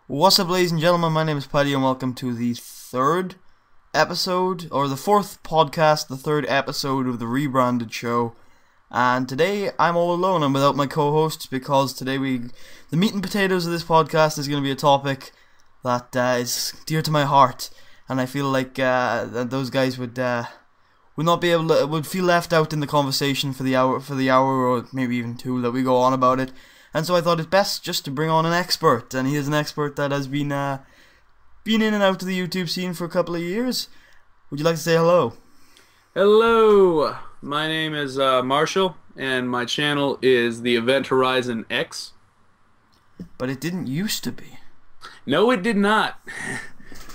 What's up, ladies and gentlemen? My name is Paddy, and welcome to the third episode, or the fourth podcast, the third episode of the rebranded show. And today, I'm all alone. I'm without my co-hosts because today the meat and potatoes of this podcast is going to be a topic that is dear to my heart, and I feel like that those guys would not be able to, would feel left out in the conversation for the hour or maybe even two that we go on about it. And so I thought it best just to bring on an expert, and he is an expert that has been in and out of the YouTube scene for a couple of years. Would you like to say hello? Hello, my name is Marshall, and my channel is the Event Horizon X. But it didn't used to be. No, it did not.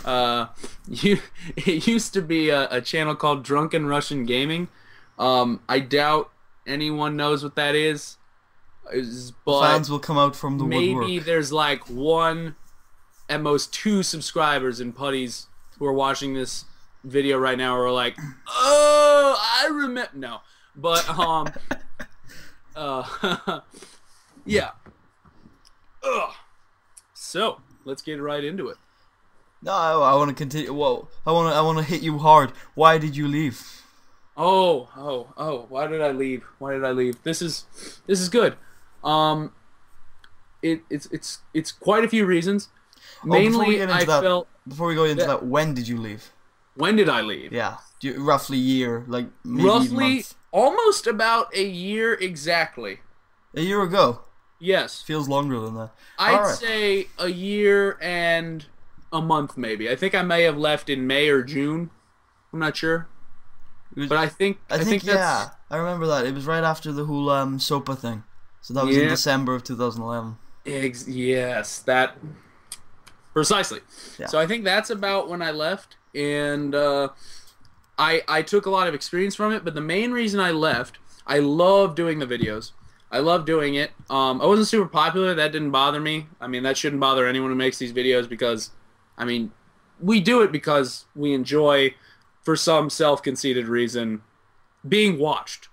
It used to be a channel called Drunken Russian Gaming. I doubt anyone knows what that is. But fans will come out from the woodwork. Maybe there's like one, at most two subscribers in putties who are watching this video right now are like, oh, I remember. No, but yeah. Ugh. So let's get right into it. No, I want to continue. Whoa, I want to hit you hard. Why did you leave? Oh! Why did I leave? This is good. It's quite a few reasons. Mainly, before we go into that, when did you leave? When did I leave? Yeah, roughly year, like maybe roughly month. Almost about a year exactly. A year ago. Yes. Feels longer than that. I'd say a year and a month, maybe. I think I may have left in May or June. I'm not sure. But I think that's... yeah, I remember that. It was right after the whole SOPA thing. So that was in December of 2011. Yes, that... Precisely. Yeah. So I think that's about when I left. And I took a lot of experience from it. But the main reason I left, I love doing the videos. I love doing it. I wasn't super popular. That didn't bother me. I mean, that shouldn't bother anyone who makes these videos because, I mean, we do it because we enjoy, for some self-conceited reason, being watched.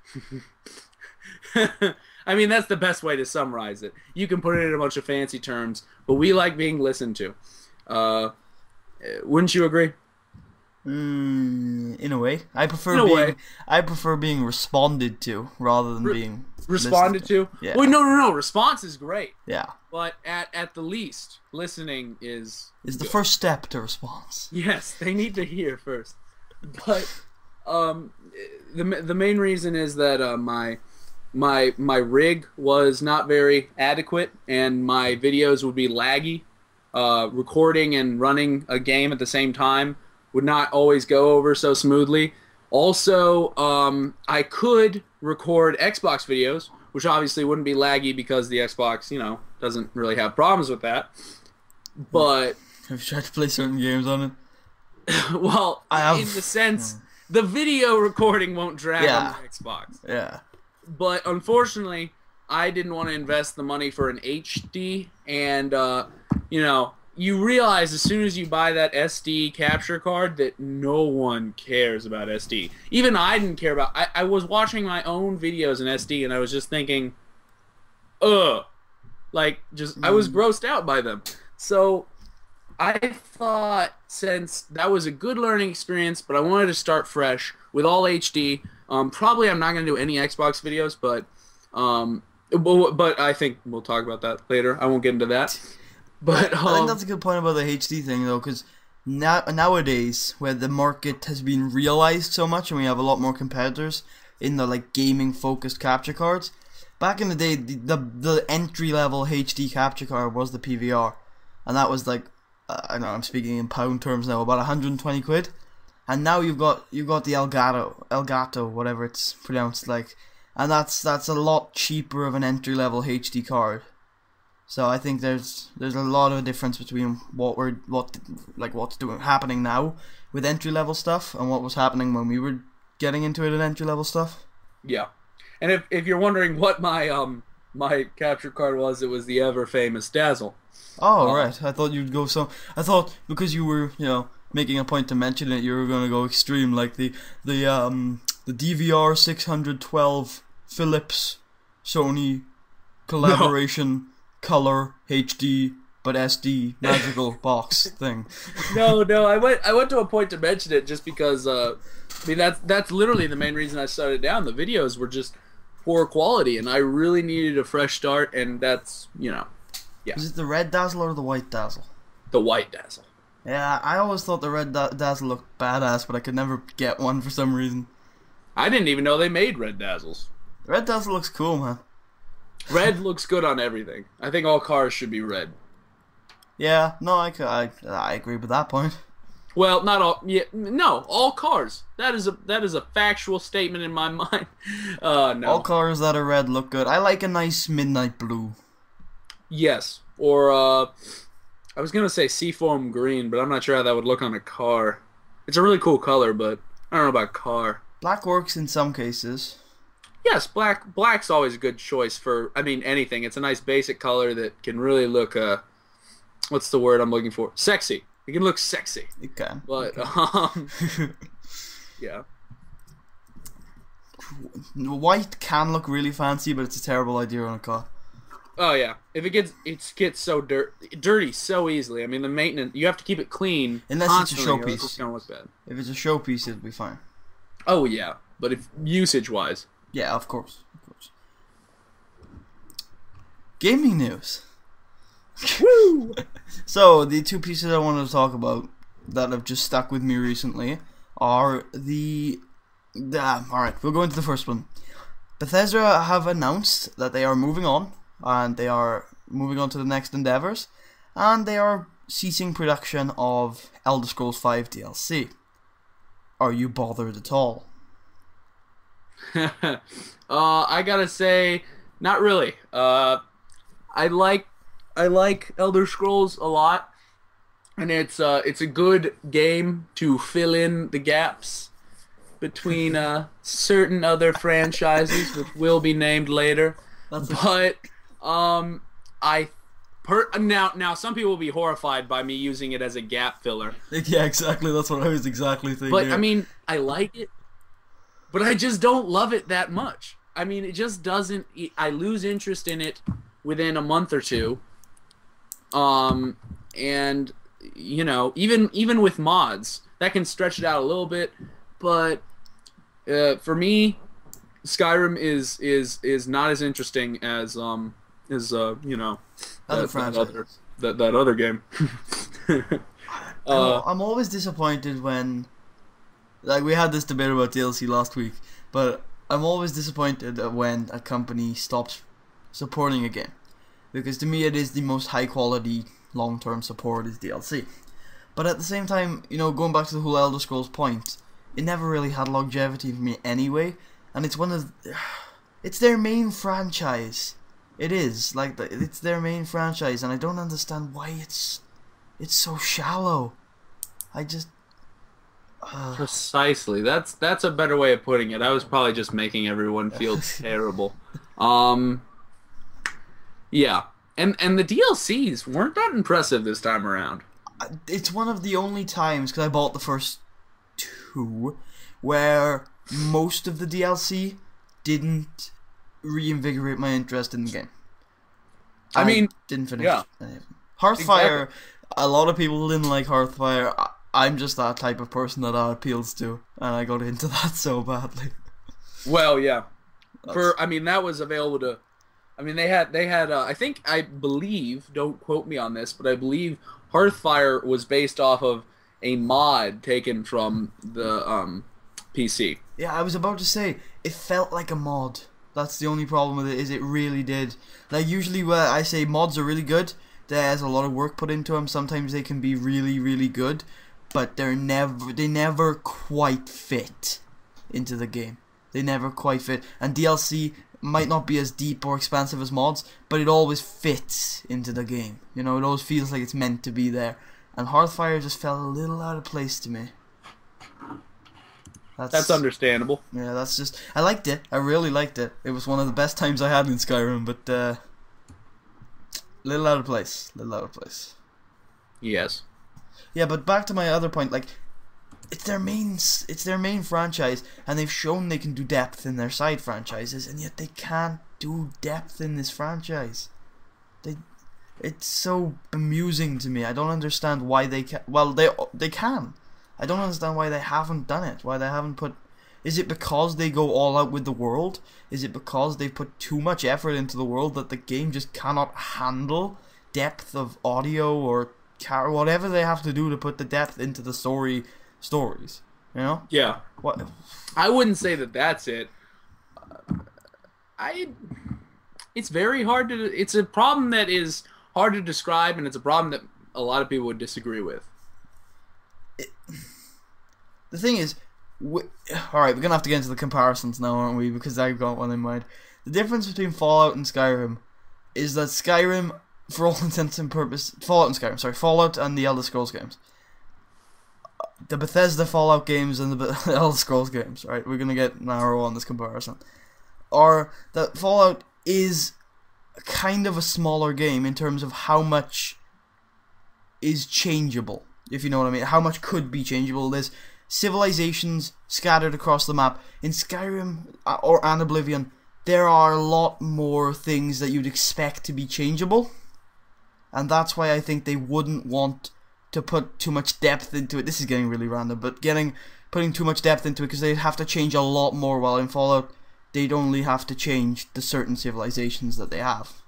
I mean, that's the best way to summarize it. You can put it in a bunch of fancy terms, but we like being listened to. Wouldn't you agree? In a way, I prefer being responded to rather than being responded to. Yeah. Well, no. Response is great. Yeah. But at the least, listening is the first step to response. Yes, they need to hear first. But the main reason is that my rig was not very adequate, and my videos would be laggy. Recording and running a game at the same time would not always go over so smoothly. Also, I could record Xbox videos, which obviously wouldn't be laggy because the Xbox, doesn't really have problems with that. But have you tried to play certain games on it? Well, in the sense, the video recording won't drag on the Xbox. Yeah. But unfortunately, I didn't want to invest the money for an HD, and you realize as soon as you buy that SD capture card that no one cares about SD. Even I didn't care about. I was watching my own videos in SD, and I was just thinking, I was grossed out by them. So I thought, since that was a good learning experience, but I wanted to start fresh with all HD. Probably I'm not going to do any Xbox videos, but I think we'll talk about that later. I won't get into that. But I think that's a good point about the HD thing, though, because nowadays, where the market has been realized so much, and we have a lot more competitors in the gaming-focused capture cards. Back in the day, the entry-level HD capture card was the PVR, and that was I know I'm speaking in pound terms now, about 120 quid. And now you've got the Elgato, whatever it's pronounced and that's a lot cheaper of an entry-level HD card. So I think there's a lot of difference between what's happening now with entry-level stuff and what was happening when we were getting into it in entry-level stuff. Yeah, and if you're wondering what my my capture card was, it was the ever famous Dazzle. Oh right, I thought you'd go I thought because you were making a point to mention it, you were gonna go extreme like the DVR 612 Philips Sony collaboration color HD but SD magical box thing. No, I went to a point to mention it just because I mean that's literally the main reason I started down. The videos were just poor quality, and I really needed a fresh start, and that's, you know, yeah. Is it the red dazzle or the white dazzle? The white dazzle. Yeah, I always thought the red dazzle looked badass, but I could never get one for some reason. I didn't even know they made red dazzles. The red dazzle looks cool, man. Red looks good on everything. I think all cars should be red. Yeah, no, I agree with that point. Well, not all. Yeah, no, all cars. That is a factual statement in my mind. No. All cars that are red look good. I like a nice midnight blue. Yes, or I was gonna say seafoam green, but I'm not sure how that would look on a car. It's a really cool color, but I don't know about car. Black works in some cases. Yes, black's always a good choice for, I mean, anything. It's a nice basic color that can really look, what's the word I'm looking for? Sexy. It can look sexy. It can. But, yeah. White can look really fancy, but it's a terrible idea on a car. Oh, yeah. If it gets so dirty so easily. I mean, the maintenance, you have to keep it clean. Unless it's a showpiece. It's going to look bad. If it's a showpiece, it'll be fine. Oh, yeah. But if usage-wise. Yeah, of course. Gaming news. Woo! So, the two pieces I wanted to talk about that have just stuck with me recently are alright, we'll go into the first one. Bethesda have announced that they are moving on, and they are moving on to the next endeavors, and they are ceasing production of Elder Scrolls V DLC. Are you bothered at all? I gotta say, not really. I like Elder Scrolls a lot, and it's a good game to fill in the gaps between certain other franchises, which will be named later. Now some people will be horrified by me using it as a gap filler. Yeah, exactly. That's what I was exactly thinking. But I mean, I like it, but I just don't love it that much. I mean, it just doesn't. I lose interest in it within a month or two. And you know, even with mods, that can stretch it out a little bit. But for me, Skyrim is not as interesting as you know, that other game. I'm always disappointed when, like, we had this debate about DLC last week, but I'm always disappointed when a company stops supporting a game, because to me it is the most high quality long-term support is DLC. But at the same time, you know, going back to the whole Elder Scrolls point, it never really had longevity for me anyway, and it's their main franchise. It is it's their main franchise, and I don't understand why it's so shallow. I just precisely. That's a better way of putting it. I was probably just making everyone feel terrible. Yeah. And the DLCs weren't that impressive this time around. It's one of the only times, because I bought the first two, where most of the DLC didn't reinvigorate my interest in the game. I mean, didn't finish. Yeah. Hearthfire, Exactly. A lot of people didn't like Hearthfire. I'm just that type of person that appeals to, and I got into that so badly. Well, yeah. That was available to. I mean, they had. I believe. Don't quote me on this, but I believe Hearthfire was based off of a mod taken from the PC. Yeah, I was about to say it felt like a mod. That's the only problem with it, is it really did. Like, usually where I say mods are really good, there's a lot of work put into them. Sometimes they can be really, really good, but they never quite fit into the game. They never quite fit. And DLC might not be as deep or expansive as mods, but it always fits into the game. You know, it always feels like it's meant to be there. And Hearthfire just felt a little out of place to me. That's understandable. Yeah, that's just... I liked it. I really liked it. It was one of the best times I had in Skyrim, but little out of place. Little out of place. Yes. Yeah, but back to my other point, like, it's their main franchise, and they've shown they can do depth in their side franchises, and yet they can't do depth in this franchise. It's so amusing to me. I don't understand why they can. Well, they can. I don't understand why they haven't done it. Why they haven't put. Is it because they go all out with the world? Is it because they put too much effort into the world that the game just cannot handle depth of audio or whatever they have to do to put the depth into the stories? You know? Yeah. What? I wouldn't say that that's it. It's very hard to. It's a problem that is hard to describe, and it's a problem that a lot of people would disagree with. The thing is, alright, we're gonna have to get into the comparisons now, aren't we? Because I've got one in mind. The difference between Fallout and Skyrim is that Skyrim, for all intents and purposes, Fallout and the Elder Scrolls games, the Bethesda Fallout games and the Elder Scrolls games, right? We're gonna get narrow on this comparison. Are that Fallout is kind of a smaller game in terms of how much is changeable, if you know what I mean. How much could be changeable. There's civilizations scattered across the map. In Skyrim and Oblivion, there are a lot more things that you'd expect to be changeable, and that's why I think they wouldn't want to put too much depth into it. This is getting really random, but putting too much depth into it because they'd have to change a lot more, while in Fallout they'd only have to change the certain civilizations that they have.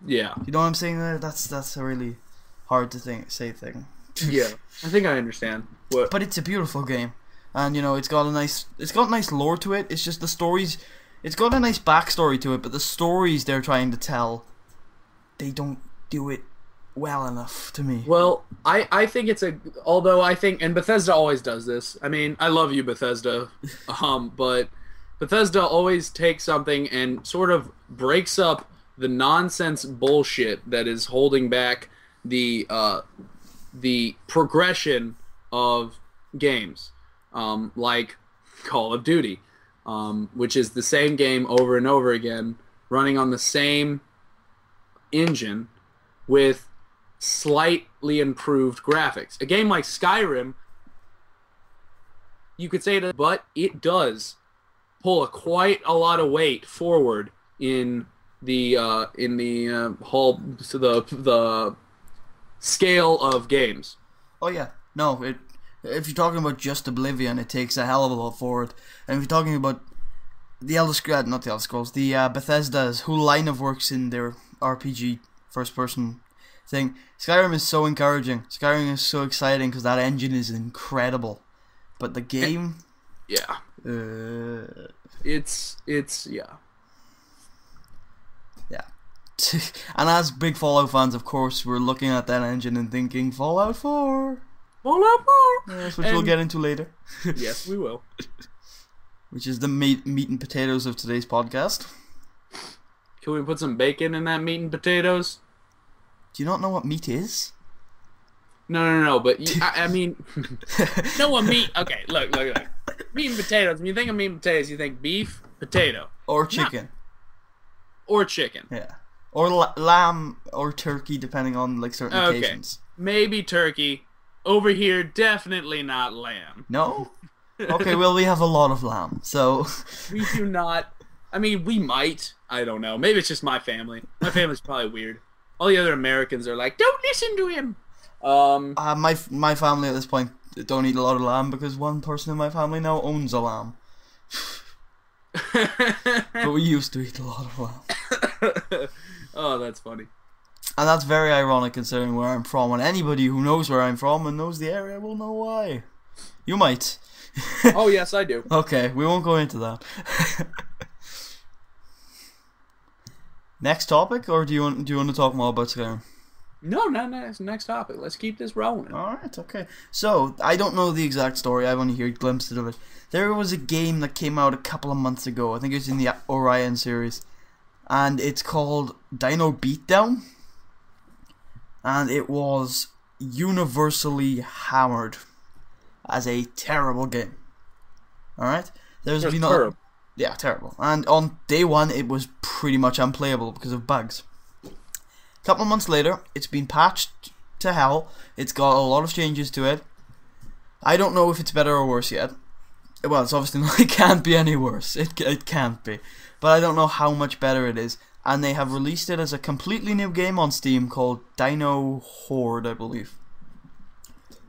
Yeah. You know what I'm saying there? That's a really hard to say thing. Yeah, I think I understand. But it's a beautiful game, and you know it's got nice lore to it. It's just the stories. It's got a nice backstory to it, but the stories they're trying to tell, they don't do it well enough to me. Well, I think it's although I think, and Bethesda always does this. I mean, I love you, Bethesda, but Bethesda always takes something and sort of breaks up the nonsense bullshit that is holding back the progression of games, like Call of Duty, which is the same game over and over again, running on the same engine with slightly improved graphics. A game like Skyrim, you could say that, but it does pull quite a lot of weight forward in the scale of games. Oh yeah, no. If you're talking about just Oblivion, it takes a hell of a lot forward. And if you're talking about the Bethesda's whole line of works in their RPG first-person thing, Skyrim is so encouraging. Skyrim is so exciting because that engine is incredible. But the game, yeah, it's yeah. And as big Fallout fans, of course, we're looking at that engine and thinking Fallout 4. Fallout 4! Yes, which we'll get into later. Yes, we will. Which is the meat and potatoes of today's podcast. Can we put some bacon in that meat and potatoes? Do you not know what meat is? No, but I mean, know what meat? Okay, look. Meat and potatoes. When you think of meat and potatoes, you think beef, potato. Or chicken. Or chicken. Yeah. Or lamb or turkey, depending on like certain occasions. Maybe turkey. Over here, definitely not lamb. No? Okay, well, we have a lot of lamb, so... We do not... I mean, we might. I don't know. Maybe it's just my family. My family's probably weird. All the other Americans are like, don't listen to him! My family at this point don't eat a lot of lamb because one person in my family now owns a lamb. But we used to eat a lot of lamb. Oh, that's funny. And that's very ironic considering where I'm from, and anybody who knows where I'm from and knows the area will know why. You might. Oh, yes, I do. Okay, we won't go into that. Next topic, or do you want to talk more about Skyrim? No, next topic. Let's keep this rolling. Alright, okay. So, I don't know the exact story, I've only heard glimpses of it. There was a game that came out a couple of months ago, I think it was in the Orion series, and it's called Dino Beatdown, and it was universally hammered as a terrible game. Alright? Terrible. Yeah, terrible. And on day one, it was pretty much unplayable because of bugs. A couple of months later, it's been patched to hell. It's got a lot of changes to it. I don't know if it's better or worse yet. Well, it's obviously not, it can't be any worse. It can't be. But I don't know how much better it is. and they have released it as a completely new game on Steam called Dino Horde, I believe.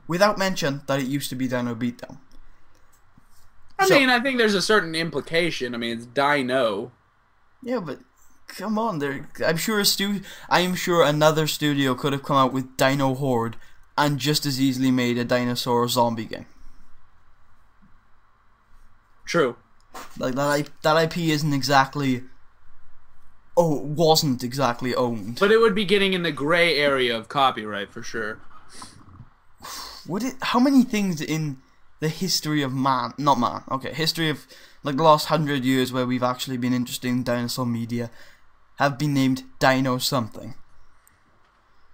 Without mention that it used to be Dino Beatdown. I mean, I think there's a certain implication. I mean, it's Dino. Yeah, but come on, I'm sure another studio could have come out with Dino Horde and just as easily made a dinosaur zombie game. True. Like that IP isn't exactly. Wasn't exactly owned. But it would be getting in the gray area of copyright for sure. Would it? How many things in the history of history of like the last 100 years where we've actually been interested in dinosaur media have been named Dino something?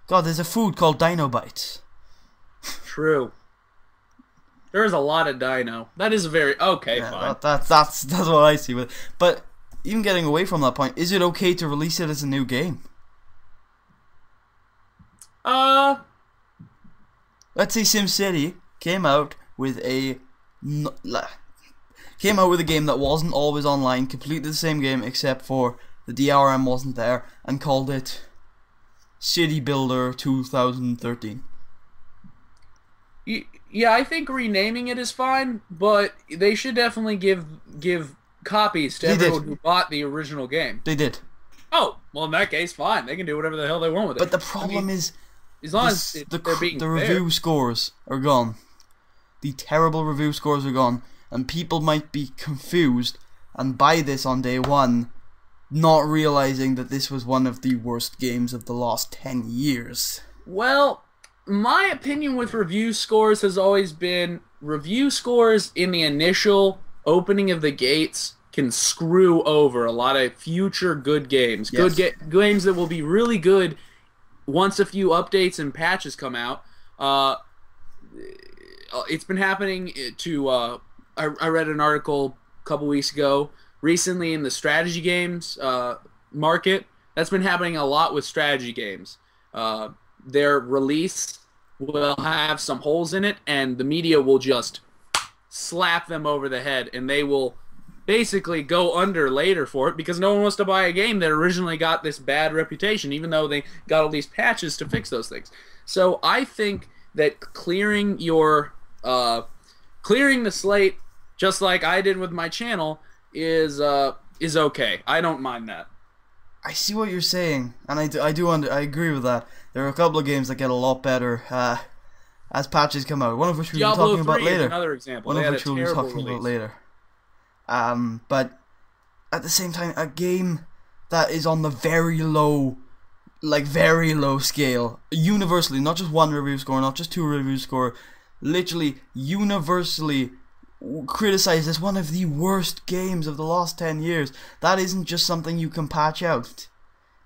God, there's a food called Dino Bites. True. There is a lot of dino. That is fine. That's what I see with it. But even getting away from that point, is it okay to release it as a new game? Let's say SimCity came out with a game that wasn't always online, completely the same game except for the DRM wasn't there, and called it City Builder 2013. Yeah, I think renaming it is fine, but they should definitely give copies to everyone who bought the original game. They did. Oh, well, in that case, fine. They can do whatever the hell they want with it. But the problem is, as long as they're being the review scores are gone. The terrible review scores are gone, and people might be confused and buy this on day one, not realizing that this was one of the worst games of the last 10 years. Well, my opinion with review scores has always been review scores in the initial opening of the gates can screw over a lot of future good games. Yes. Games that will be really good once a few updates and patches come out. It's been happening to... I read an article a couple weeks ago recently in the strategy games market. That's been happening a lot with strategy games. Their release will have some holes in it, and the media will just slap them over the head, and they will basically go under later for it because no one wants to buy a game that originally got this bad reputation, even though they got all these patches to fix those things. So I think that clearing the slate, just like I did with my channel, is okay. I don't mind that. I see what you're saying, and I agree with that. There are a couple of games that get a lot better as patches come out. One of which we'll be talking about later. Is another example. One of which we'll be talking about later. But at the same time, a game that is on the very low scale, universally, not just one review score, not just two review score, literally universally criticized as one of the worst games of the last 10 years. That isn't just something you can patch out.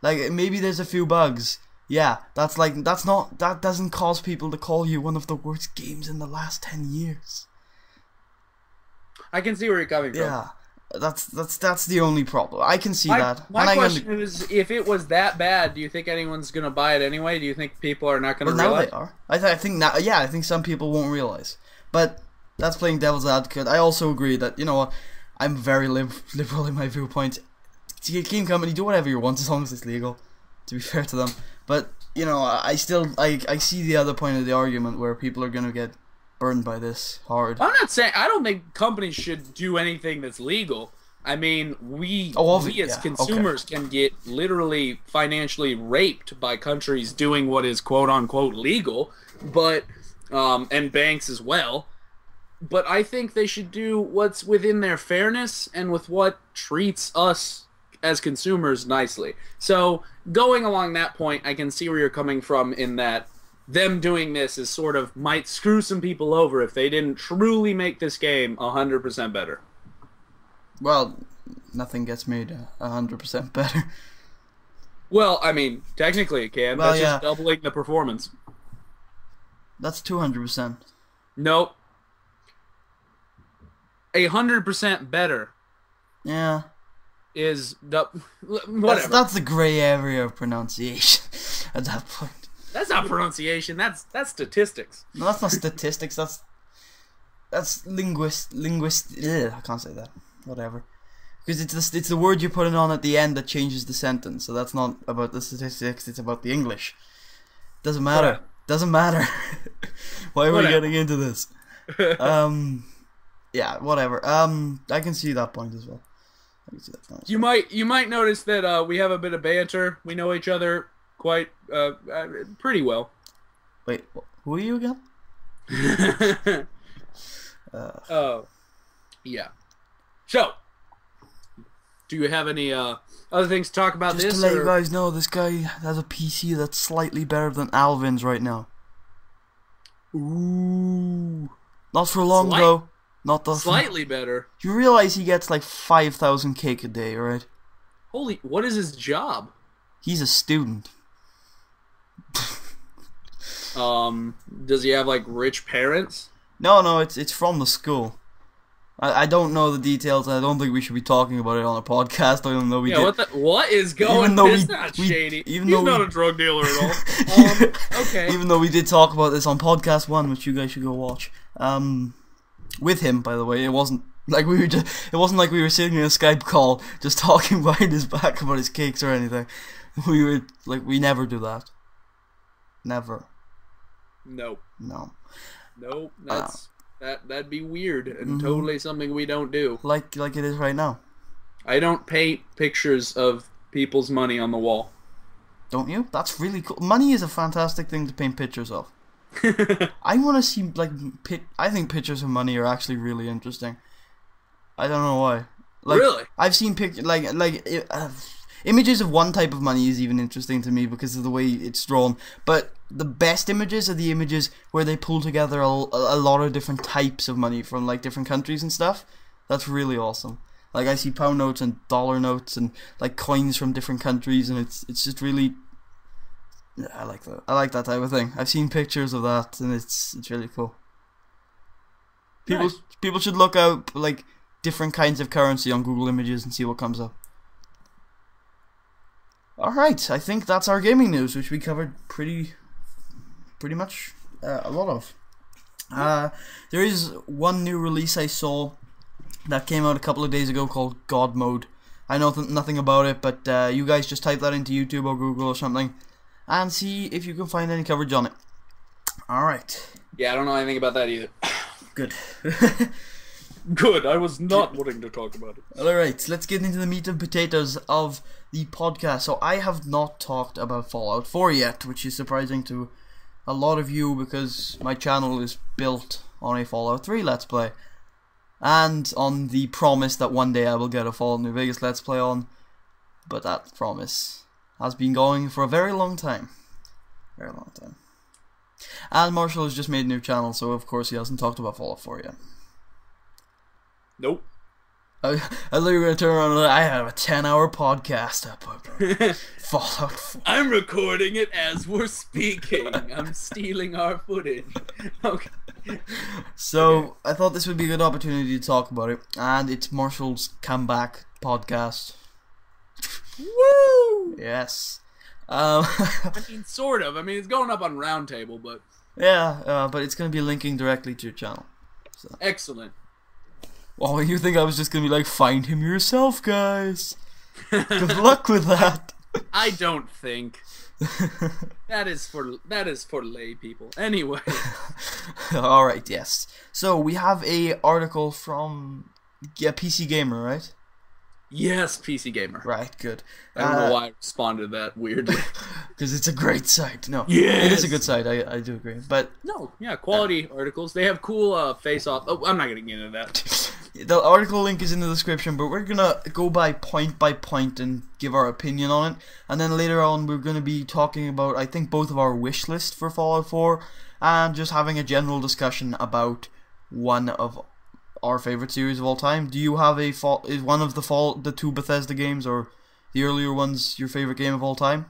Like, maybe there's a few bugs. Yeah, that doesn't cause people to call you one of the worst games in the last 10 years. I can see where you're coming from. Yeah, that's the only problem. I can see that. My question is, if it was that bad, do you think anyone's gonna buy it anyway? Do you think people are not gonna realize? Now they are. I think now. Yeah, I think some people won't realize. But that's playing devil's advocate. I also agree that, you know what, I'm very liberal in my viewpoint. Game company, do whatever you want as long as it's legal. To be fair to them, but you know, I see the other point of the argument where people are gonna get burned by this hard. I'm not saying I don't think companies should do anything that's legal. I mean, we as consumers can get literally financially raped by countries doing what is quote unquote legal, but and banks as well. But I think they should do what's within their fairness and with what treats us as consumers nicely. So going along that point, I can see where you're coming from in that them doing this is sort of might screw some people over if they didn't truly make this game 100% better. Well, nothing gets made 100% better. Well, I mean, technically it can. Well, that's just doubling the performance. That's 200%. Nope. 100% better. Yeah. Is the whatever. That's the gray area of pronunciation at that point. That's not pronunciation. That's statistics. No, that's not statistics. That's linguist. I can't say that. Whatever. Because it's the word you're putting on at the end that changes the sentence. So that's not about the statistics, it's about the English. Doesn't matter. Whatever. Doesn't matter. Why are we Whatever. getting into this? Yeah, whatever. I can see that point as well. I can see that point as well. You might notice that we have a bit of banter. We know each other quite pretty well. Wait, who are you again? Oh, yeah. So, do you have any other things to talk about? Just this? to let you guys know, this guy has a PC that's slightly better than Alvin's right now. Ooh. Not for long though. Not the Slightly better. You realize he gets like 5,000 cake a day, right? Holy, what is his job? He's a student. Does he have like rich parents? No, it's from the school. I don't know the details. I don't think we should be talking about it on a podcast. Even though we did. What is going? Even though It's we- not we- shady. even He's though not we- a drug dealer at all. Okay. Even though we did talk about this on podcast 1, which you guys should go watch. With him, by the way, it wasn't like we were sitting in a Skype call just talking behind his back about his cakes or anything. We never do that. Never. Nope. No. Nope. That'd be weird and totally something we don't do. Like it is right now. I don't paint pictures of people's money on the wall. Don't you? That's really cool. Money is a fantastic thing to paint pictures of. I want to see I think pictures of money are actually really interesting. I don't know why. Really? I've seen images of one type of money is even interesting to me because of the way it's drawn. But the best images are the images where they pull together a lot of different types of money from like different countries and stuff. That's really awesome. Like I see pound notes and dollar notes and like coins from different countries, and it's just really. Yeah, I like that. I like that type of thing. I've seen pictures of that, and it's really cool. People should look out like different kinds of currency on Google Images and see what comes up. All right, I think that's our gaming news, which we covered pretty much a lot of. There is one new release I saw that came out a couple of days ago called God Mode. I know nothing about it, but you guys just type that into YouTube or Google or something and see if you can find any coverage on it. Alright. Yeah, I don't know anything about that either. Good. Good, I was not wanting to talk about it. Alright, let's get into the meat and potatoes of the podcast. So I have not talked about Fallout 4 yet, which is surprising to a lot of you because my channel is built on a Fallout 3 Let's Play. And on the promise that one day I will get a Fallout New Vegas Let's Play on. But that promise has been going for a very long time. Very long time. And Marshall has just made a new channel, so of course he hasn't talked about Fallout 4 yet. Nope. I thought you were going to turn around and I have a 10-hour podcast up about Fallout 4. I'm recording it as we're speaking. I'm stealing our footage. Okay. So, I thought this would be a good opportunity to talk about it. And it's Marshall's comeback podcast. Woo! Yes. I mean, sort of. I mean, it's going up on Roundtable, but... Yeah, but it's going to be linking directly to your channel. So. Excellent. Oh, you think I was just going to be like, find him yourself, guys. Good luck with that. I don't think. That is for lay people. Anyway. Alright, yes. So, we have a article from PC Gamer, right? Yes, PC Gamer. Right, good. I don't know why I responded that weirdly. Because it's a great site. No, yes! It is a good site, I do agree. But no, yeah, quality articles. They have cool face-off. Oh, I'm not going to get into that. The article link is in the description, but we're going to go by point and give our opinion on it. And then later on, we're going to be talking about, I think, both of our wish list for Fallout 4 and just having a general discussion about one of our favorite series of all time. Do you have is one of the two Bethesda games or the earlier ones your favorite game of all time?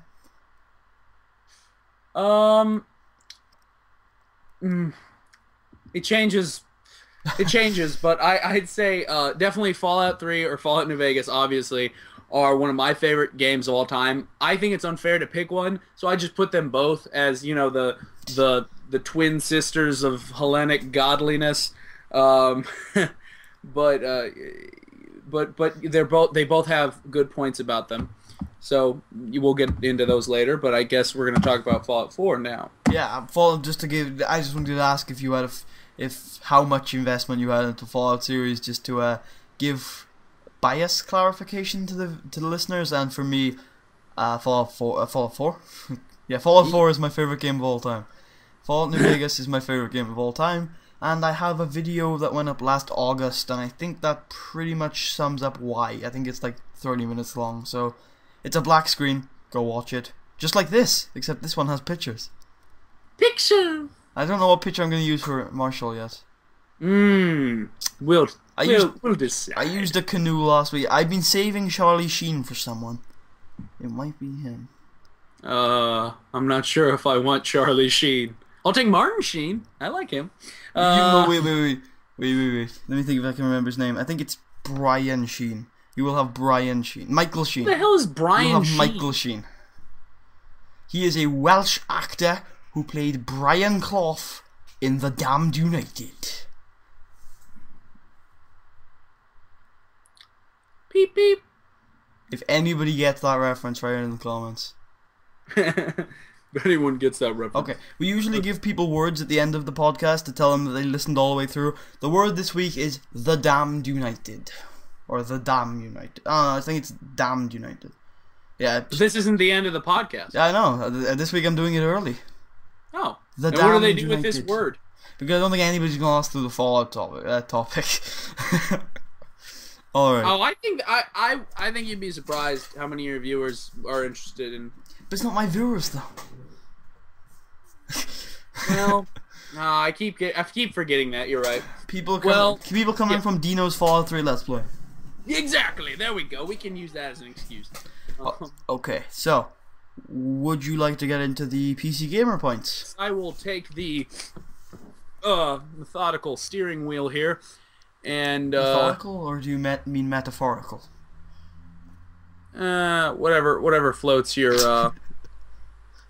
It changes, but I'd say definitely Fallout 3 or Fallout New Vegas, obviously, are one of my favorite games of all time. I think it's unfair to pick one, so I just put them both as, you know, the twin sisters of Hellenic godliness. But they both have good points about them. So you will get into those later, but I guess we're going to talk about Fallout 4 now. Yeah, Fallout. I just wanted to ask if you had if how much investment you had into Fallout series, just to give bias clarification to the listeners. And for me, Fallout 4, yeah, Fallout 4 is my favorite game of all time. Fallout New Vegas is my favorite game of all time, and I have a video that went up last August, and I think that pretty much sums up why. I think it's like 30 minutes long, so it's a black screen. Go watch it. Just like this, except this one has pictures. Picture! I don't know what picture I'm going to use for Marshall yet. We'll decide. I used a canoe last week. I've been saving Charlie Sheen for someone. It might be him. I'm not sure if I want Charlie Sheen. I'll take Martin Sheen. I like him. Wait. Let me think if I can remember his name. I think it's Brian Sheen. You will have Brian Sheen. Michael Sheen. Who the hell is Brian Sheen? You will have Michael Sheen. He is a Welsh actor who played Brian Clough in The Damned United. Beep beep. If anybody gets that reference, write it in the comments. If anyone gets that reference. Okay, we usually give people words at the end of the podcast to tell them that they listened all the way through. The word this week is The Damned United. Or The Damn United. I think it's Damned United. Yeah. But this isn't the end of the podcast. Yeah, I know. This week I'm doing it early. Oh. And what do they do with this word? Because I don't think anybody's going to ask through the Fallout topic. Alright. Oh, I think you'd be surprised how many of your viewers are interested in... But it's not my viewers, though. Well, no, I keep forgetting that. You're right. People coming from Dino's Fallout 3 Let's Play. Exactly. There we go. We can use that as an excuse. Okay, so would you like to get into the PC Gamer points? I will take the methodical steering wheel here, and methodical, or do you mean metaphorical? Whatever floats your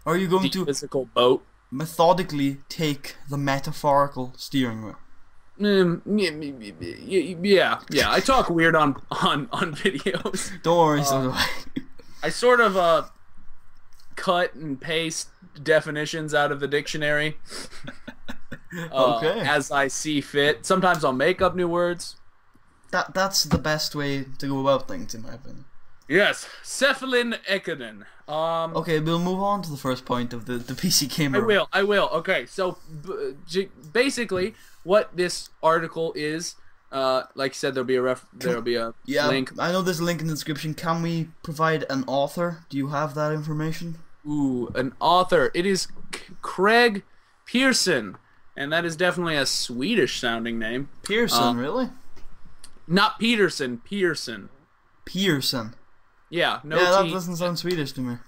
are you going to physical boat? Methodically take the metaphorical steering wheel. Yeah. I talk weird on videos. Don't worry, so do I. I sort of cut and paste definitions out of the dictionary. Okay. As I see fit. Sometimes I'll make up new words. That's the best way to go about things, in my opinion. Yes, Cephalin Ekinen. Okay, we'll move on to the first point of the PC Gamer. I will. Okay, so basically, what this article is, like you said, there'll be a link. I know there's a link in the description. Can we provide an author? Do you have that information? Ooh, an author. It is Craig Pearson, and that is definitely a Swedish-sounding name. Pearson, really? Not Peterson. Pearson. Pearson. Yeah, that doesn't sound Swedish to me.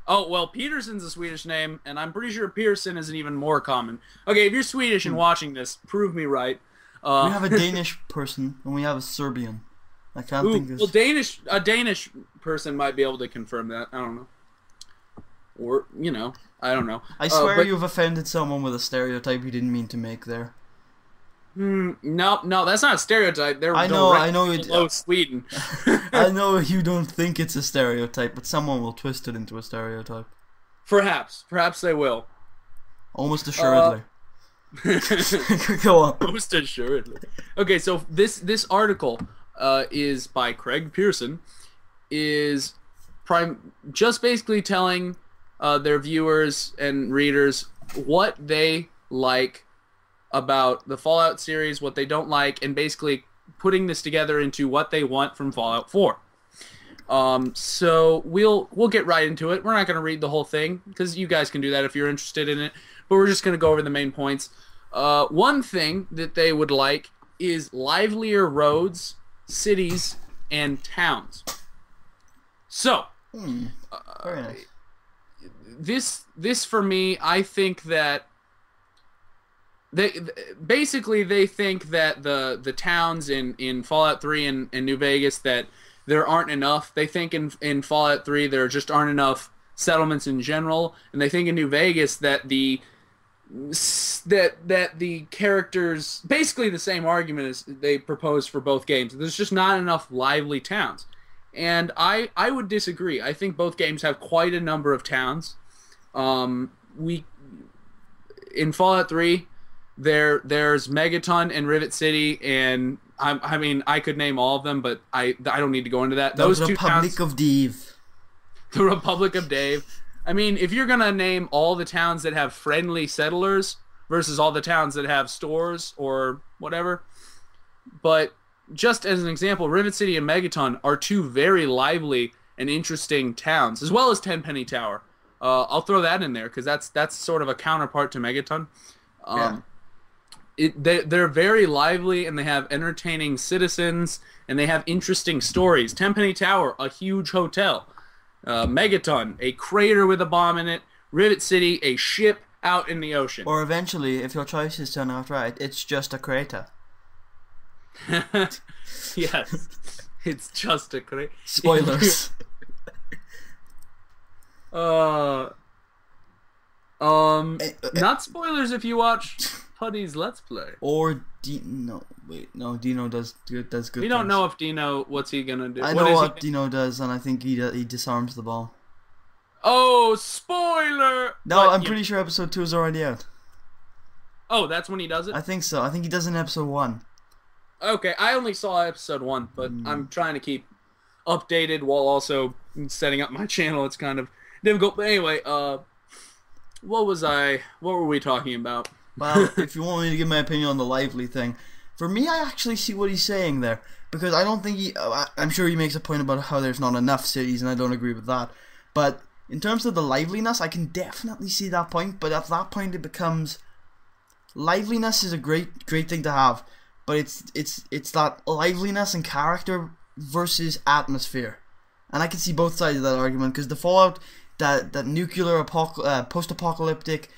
Oh, well, Peterson's a Swedish name, and I'm pretty sure Pearson is an even more common. Okay, if you're Swedish and watching this, prove me right. We have a Danish person, and we have a Serbian. I can't think of... Well, a Danish person might be able to confirm that. I don't know. Or, I don't know. I swear you've offended someone with a stereotype you didn't mean to make there. No, that's not a stereotype. I know below Sweden. I know you don't think it's a stereotype, but someone will twist it into a stereotype. Perhaps they will. Almost assuredly. Go on. Most assuredly. Okay, so this article is by Craig Pearson, is just basically telling their viewers and readers what they like about the Fallout series, what they don't like, and basically putting this together into what they want from Fallout 4. So we'll get right into it. We're not going to read the whole thing, because you guys can do that if you're interested in it, but we're just going to go over the main points. One thing that they would like is livelier roads, cities, and towns. So, very nice. This for me, I think that they think that the towns in Fallout 3 and New Vegas, that there aren't enough. They think in Fallout 3 there just aren't enough settlements in general, and they think in New Vegas that the that the characters, basically the same argument as they propose for both games. There's just not enough lively towns. And I would disagree. I think both games have quite a number of towns. In Fallout 3, there's Megaton and Rivet City, and I mean I could name all of them, but I don't need to go into that. Those two towns, Republic of Dave. the Republic of Dave. I mean, if you're gonna name all the towns that have friendly settlers versus all the towns that have stores or whatever, but just as an example, Rivet City and Megaton are two very lively and interesting towns, as well as Tenpenny Tower. I'll throw that in there because that's sort of a counterpart to Megaton. They're very lively, and they have entertaining citizens, and they have interesting stories. Tenpenny Tower, a huge hotel. Megaton, a crater with a bomb in it. Rivet City, a ship out in the ocean. Or eventually, if your choices turn out right, it's just a crater. Yes, it's just a crater. Spoilers. Not spoilers if you watch Putty's Let's Play. Or Dino. Wait, no, Dino does good We don't know if Dino, what's he gonna do? I know what Dino does, and I think he disarms the bomb. Oh, spoiler! No, I'm pretty sure episode 2 is already out. Oh, that's when he does it? I think so. I think he does it in episode 1. Okay, I only saw episode 1, but I'm trying to keep updated while also setting up my channel. It's kind of difficult. But anyway, what were we talking about? Well, if you want me to give my opinion on the lively thing, for me, I actually see what he's saying there. Because I don't think I'm sure he makes a point about how there's not enough cities, and I don't agree with that. But in terms of the liveliness, I can definitely see that point. But at that point, it becomes... Liveliness is a great thing to have. But it's that liveliness and character versus atmosphere. And I can see both sides of that argument. Because the Fallout, that nuclear post-apocalyptic...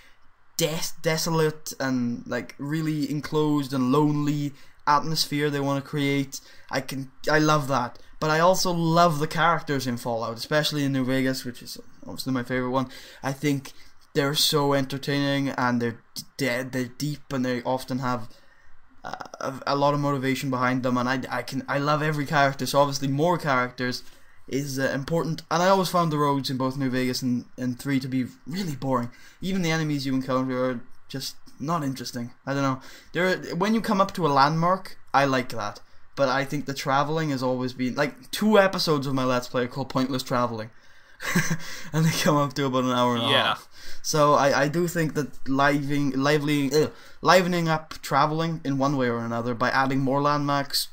desolate and like really enclosed and lonely atmosphere they want to create, I love that. But I also love the characters in Fallout, especially in New Vegas, which is obviously my favorite one. I think they're so entertaining, and they're deep, and they often have a lot of motivation behind them, and I love every character. So obviously more characters is important, and I always found the roads in both New Vegas and 3 to be really boring. Even the enemies you encounter are just not interesting. I don't know. When you come up to a landmark, I like that, but I think the traveling has always been like 2 episodes of my Let's Play are called Pointless Traveling, and they come up to about an hour and a half. So I do think that livening up traveling in one way or another by adding more landmarks,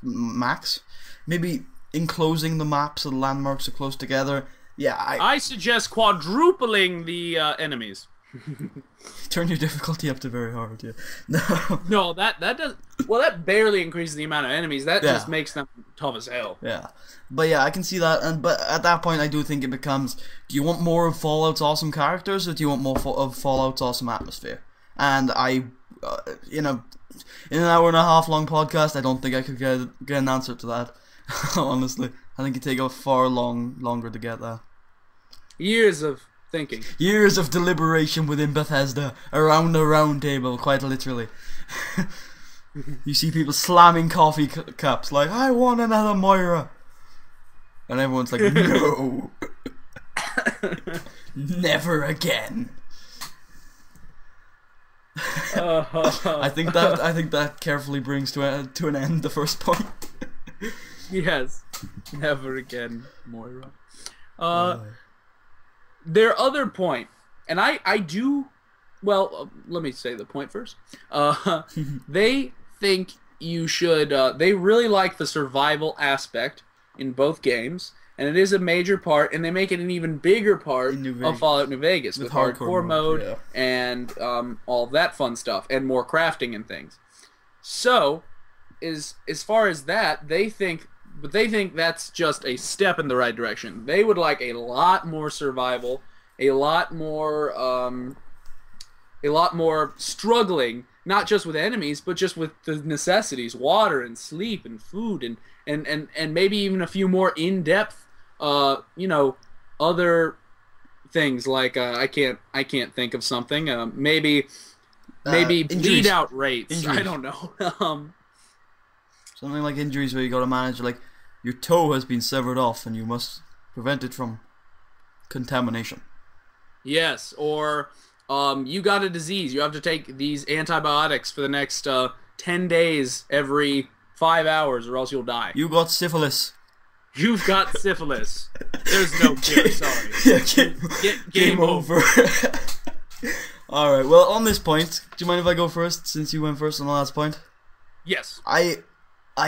maybe enclosing the maps so the landmarks are close together. Yeah, I suggest quadrupling the enemies. Turn your difficulty up to very hard. Yeah. No, that does. Well, that barely increases the amount of enemies. That just makes them tough as hell. Yeah, but yeah, I can see that. But at that point, I do think it becomes: do you want more of Fallout's awesome characters, or do you want more of Fallout's awesome atmosphere? And in an hour and a half long podcast, I don't think I could get an answer to that. Honestly, I think it'd take a far longer to get that. Years of thinking. Years of deliberation within Bethesda, around the round table, quite literally. You see people slamming coffee cups like, I want another Moira. And everyone's like, no. Never again. I think that carefully brings to an end the first point. Yes, never again, Moira. Their other point, and I do, well, let me say the point first. They think you should, they really like the survival aspect in both games, and it is a major part, and they make it an even bigger part of Fallout New Vegas with hardcore mode and all that fun stuff, and more crafting and things. So, as far as that, they think that's just a step in the right direction. They would like a lot more survival, a lot more struggling, not just with enemies, but just with the necessities, water and sleep and food, and maybe even a few more in-depth, other things like I can't think of something. Maybe maybe injuries. bleed out rates. Injuries. I don't know. Something like injuries where you got to manage, like, your toe has been severed off and you must prevent it from contamination. Yes, or you got a disease. You have to take these antibiotics for the next 10 days every 5 hours or else you'll die. You got syphilis. You've got syphilis. There's no cure, sorry. Yeah, game over. Alright, well, on this point, do you mind if I go first, since you went first on the last point? Yes. I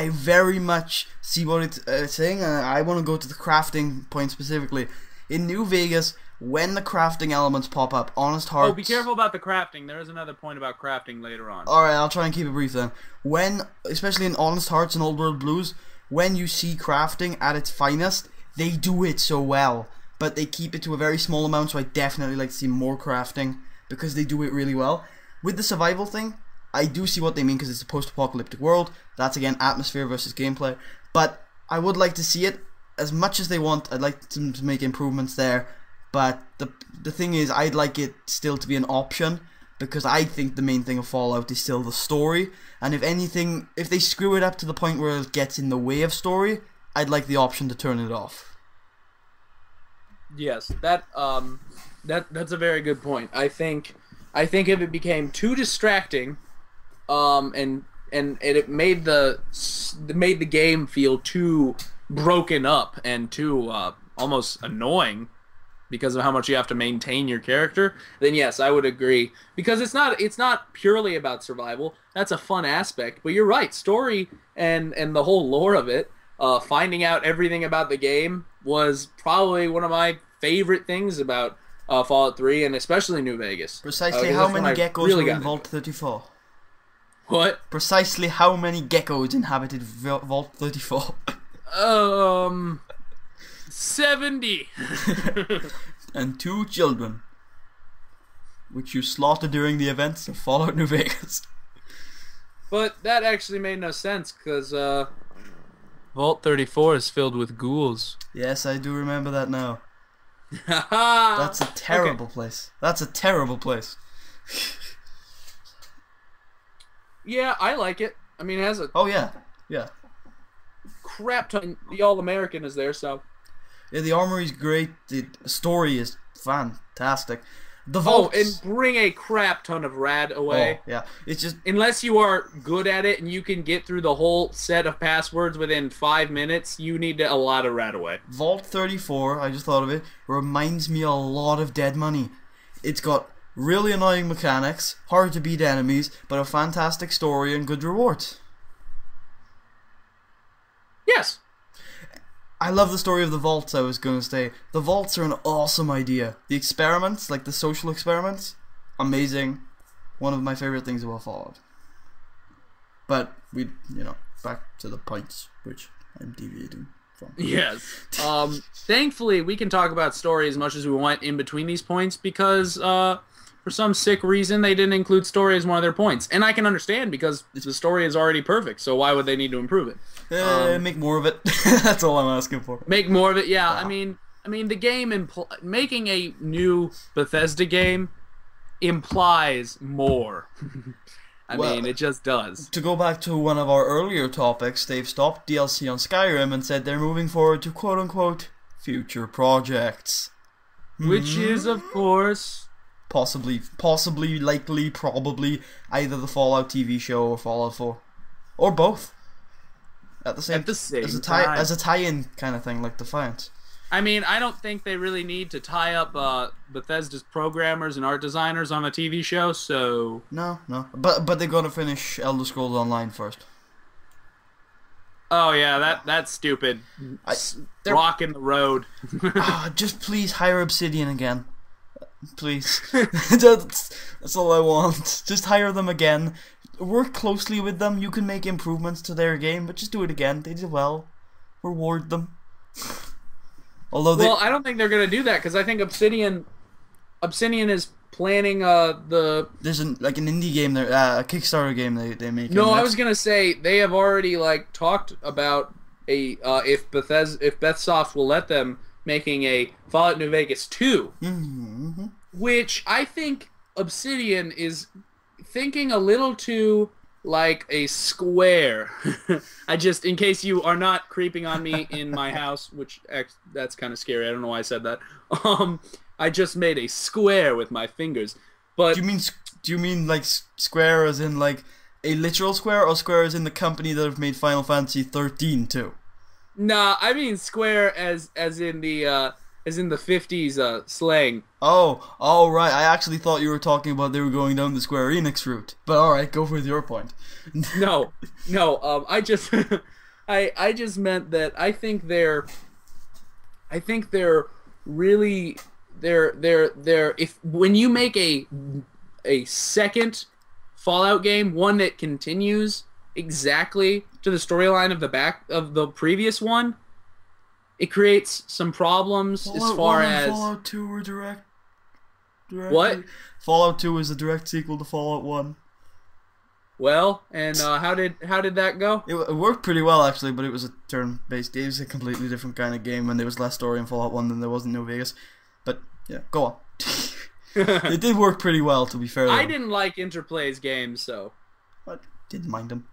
very much see what it's saying, and I want to go to the crafting point specifically. In New Vegas, when the crafting elements pop up, Honest Hearts... Oh, be careful about the crafting. There is another point about crafting later on. Alright, I'll try and keep it brief then. When, especially in Honest Hearts and Old World Blues, when you see crafting at its finest, they do it so well. But they keep it to a very small amount, so I definitely like to see more crafting, because they do it really well. With the survival thing, I do see what they mean, because it's a post-apocalyptic world. That's, again, atmosphere versus gameplay. But I would like to see it as much as they want. I'd like them to make improvements there. But the thing is, I'd like it still to be an option, because I think the main thing of Fallout is still the story. And if anything, if they screw it up to the point where it gets in the way of story, I'd like the option to turn it off. Yes, that's a very good point. I think if it became too distracting, and it made the game feel too broken up and too almost annoying because of how much you have to maintain your character, then yes, I would agree. Because it's not purely about survival. That's a fun aspect, but you're right. Story and the whole lore of it, finding out everything about the game was probably one of my favorite things about Fallout 3 and especially New Vegas. Precisely how many geckos really were in Vault 34? What? Precisely how many geckos inhabited Vault 34? 70. And 2 children, which you slaughter during the events of Fallout New Vegas. But that actually made no sense, because Vault 34 is filled with ghouls. Yes, I do remember that now. That's a terrible place. That's a terrible place. Yeah, I like it. I mean, it has a... Oh, yeah. Yeah. Crap ton. The All-American is there, so... Yeah, the armory's great. The story is fantastic. The vaults... Oh, and bring a crap ton of rad away. Oh, yeah. It's just... Unless you are good at it and you can get through the whole set of passwords within 5 minutes, you need a lot of rad away. Vault 34, I just thought of it, reminds me a lot of Dead Money. It's got really annoying mechanics, hard to beat enemies, but a fantastic story and good rewards. Yes. I love the story of the vaults, I was going to say. The vaults are an awesome idea. The experiments, like the social experiments, amazing. One of my favorite things about Fallout. But back to the points, which I'm deviating from. Yes. Thankfully, we can talk about story as much as we want in between these points, because for some sick reason, they didn't include story as one of their points. And I can understand, because the story is already perfect, so why would they need to improve it? Make more of it. That's all I'm asking for. Make more of it, yeah. Wow. I mean, the game making a new Bethesda game implies more. I mean, it just does. To go back to one of our earlier topics, they've stopped DLC on Skyrim and said they're moving forward to quote-unquote future projects. Which is, of course... Possibly, likely, probably either the Fallout TV show or Fallout 4. Or both. At the same time. As a tie-in kind of thing, like Defiance. I mean, I don't think they really need to tie up Bethesda's programmers and art designers on a TV show, so... No. But they're going to finish Elder Scrolls Online first. Oh, yeah, that's stupid. Rock in the road. Just please hire Obsidian again. Please. That's all I want. Just hire them again. Work closely with them. You can make improvements to their game, but just do it again. They did well. Reward them. Well, I don't think they're gonna do that, because I think Obsidian is planning there's an indie game there, a Kickstarter game they make. No, I was gonna say they have already talked about if Bethsoft will let them, making a Fallout New Vegas 2, which I think Obsidian is thinking a little too like a square. I just, in case you are not creeping on me in my house, which that's kind of scary. I don't know why I said that. I just made a square with my fingers. But do you mean like square as in like a literal square, or square as in the company that have made Final Fantasy 13 too? Nah, I mean square as in the 50s slang. Oh, all right. I actually thought you were talking about they were going down the Square Enix route. But all right, go with your point. No. I just I just meant that I think they're really they're if when you make a second Fallout game, one that continues exactly to the storyline of the previous one, it creates some problems Fallout as far 1 and as Fallout 2 were direct. What? Fallout 2 is a direct sequel to Fallout 1. Well, and how did that go? It worked pretty well actually, but it was a turn-based game. It was a completely different kind of game, and there was less story in Fallout 1 than there was in New Vegas. But yeah, go on. It did work pretty well, to be fair. I didn't like Interplay's games, so I didn't mind them.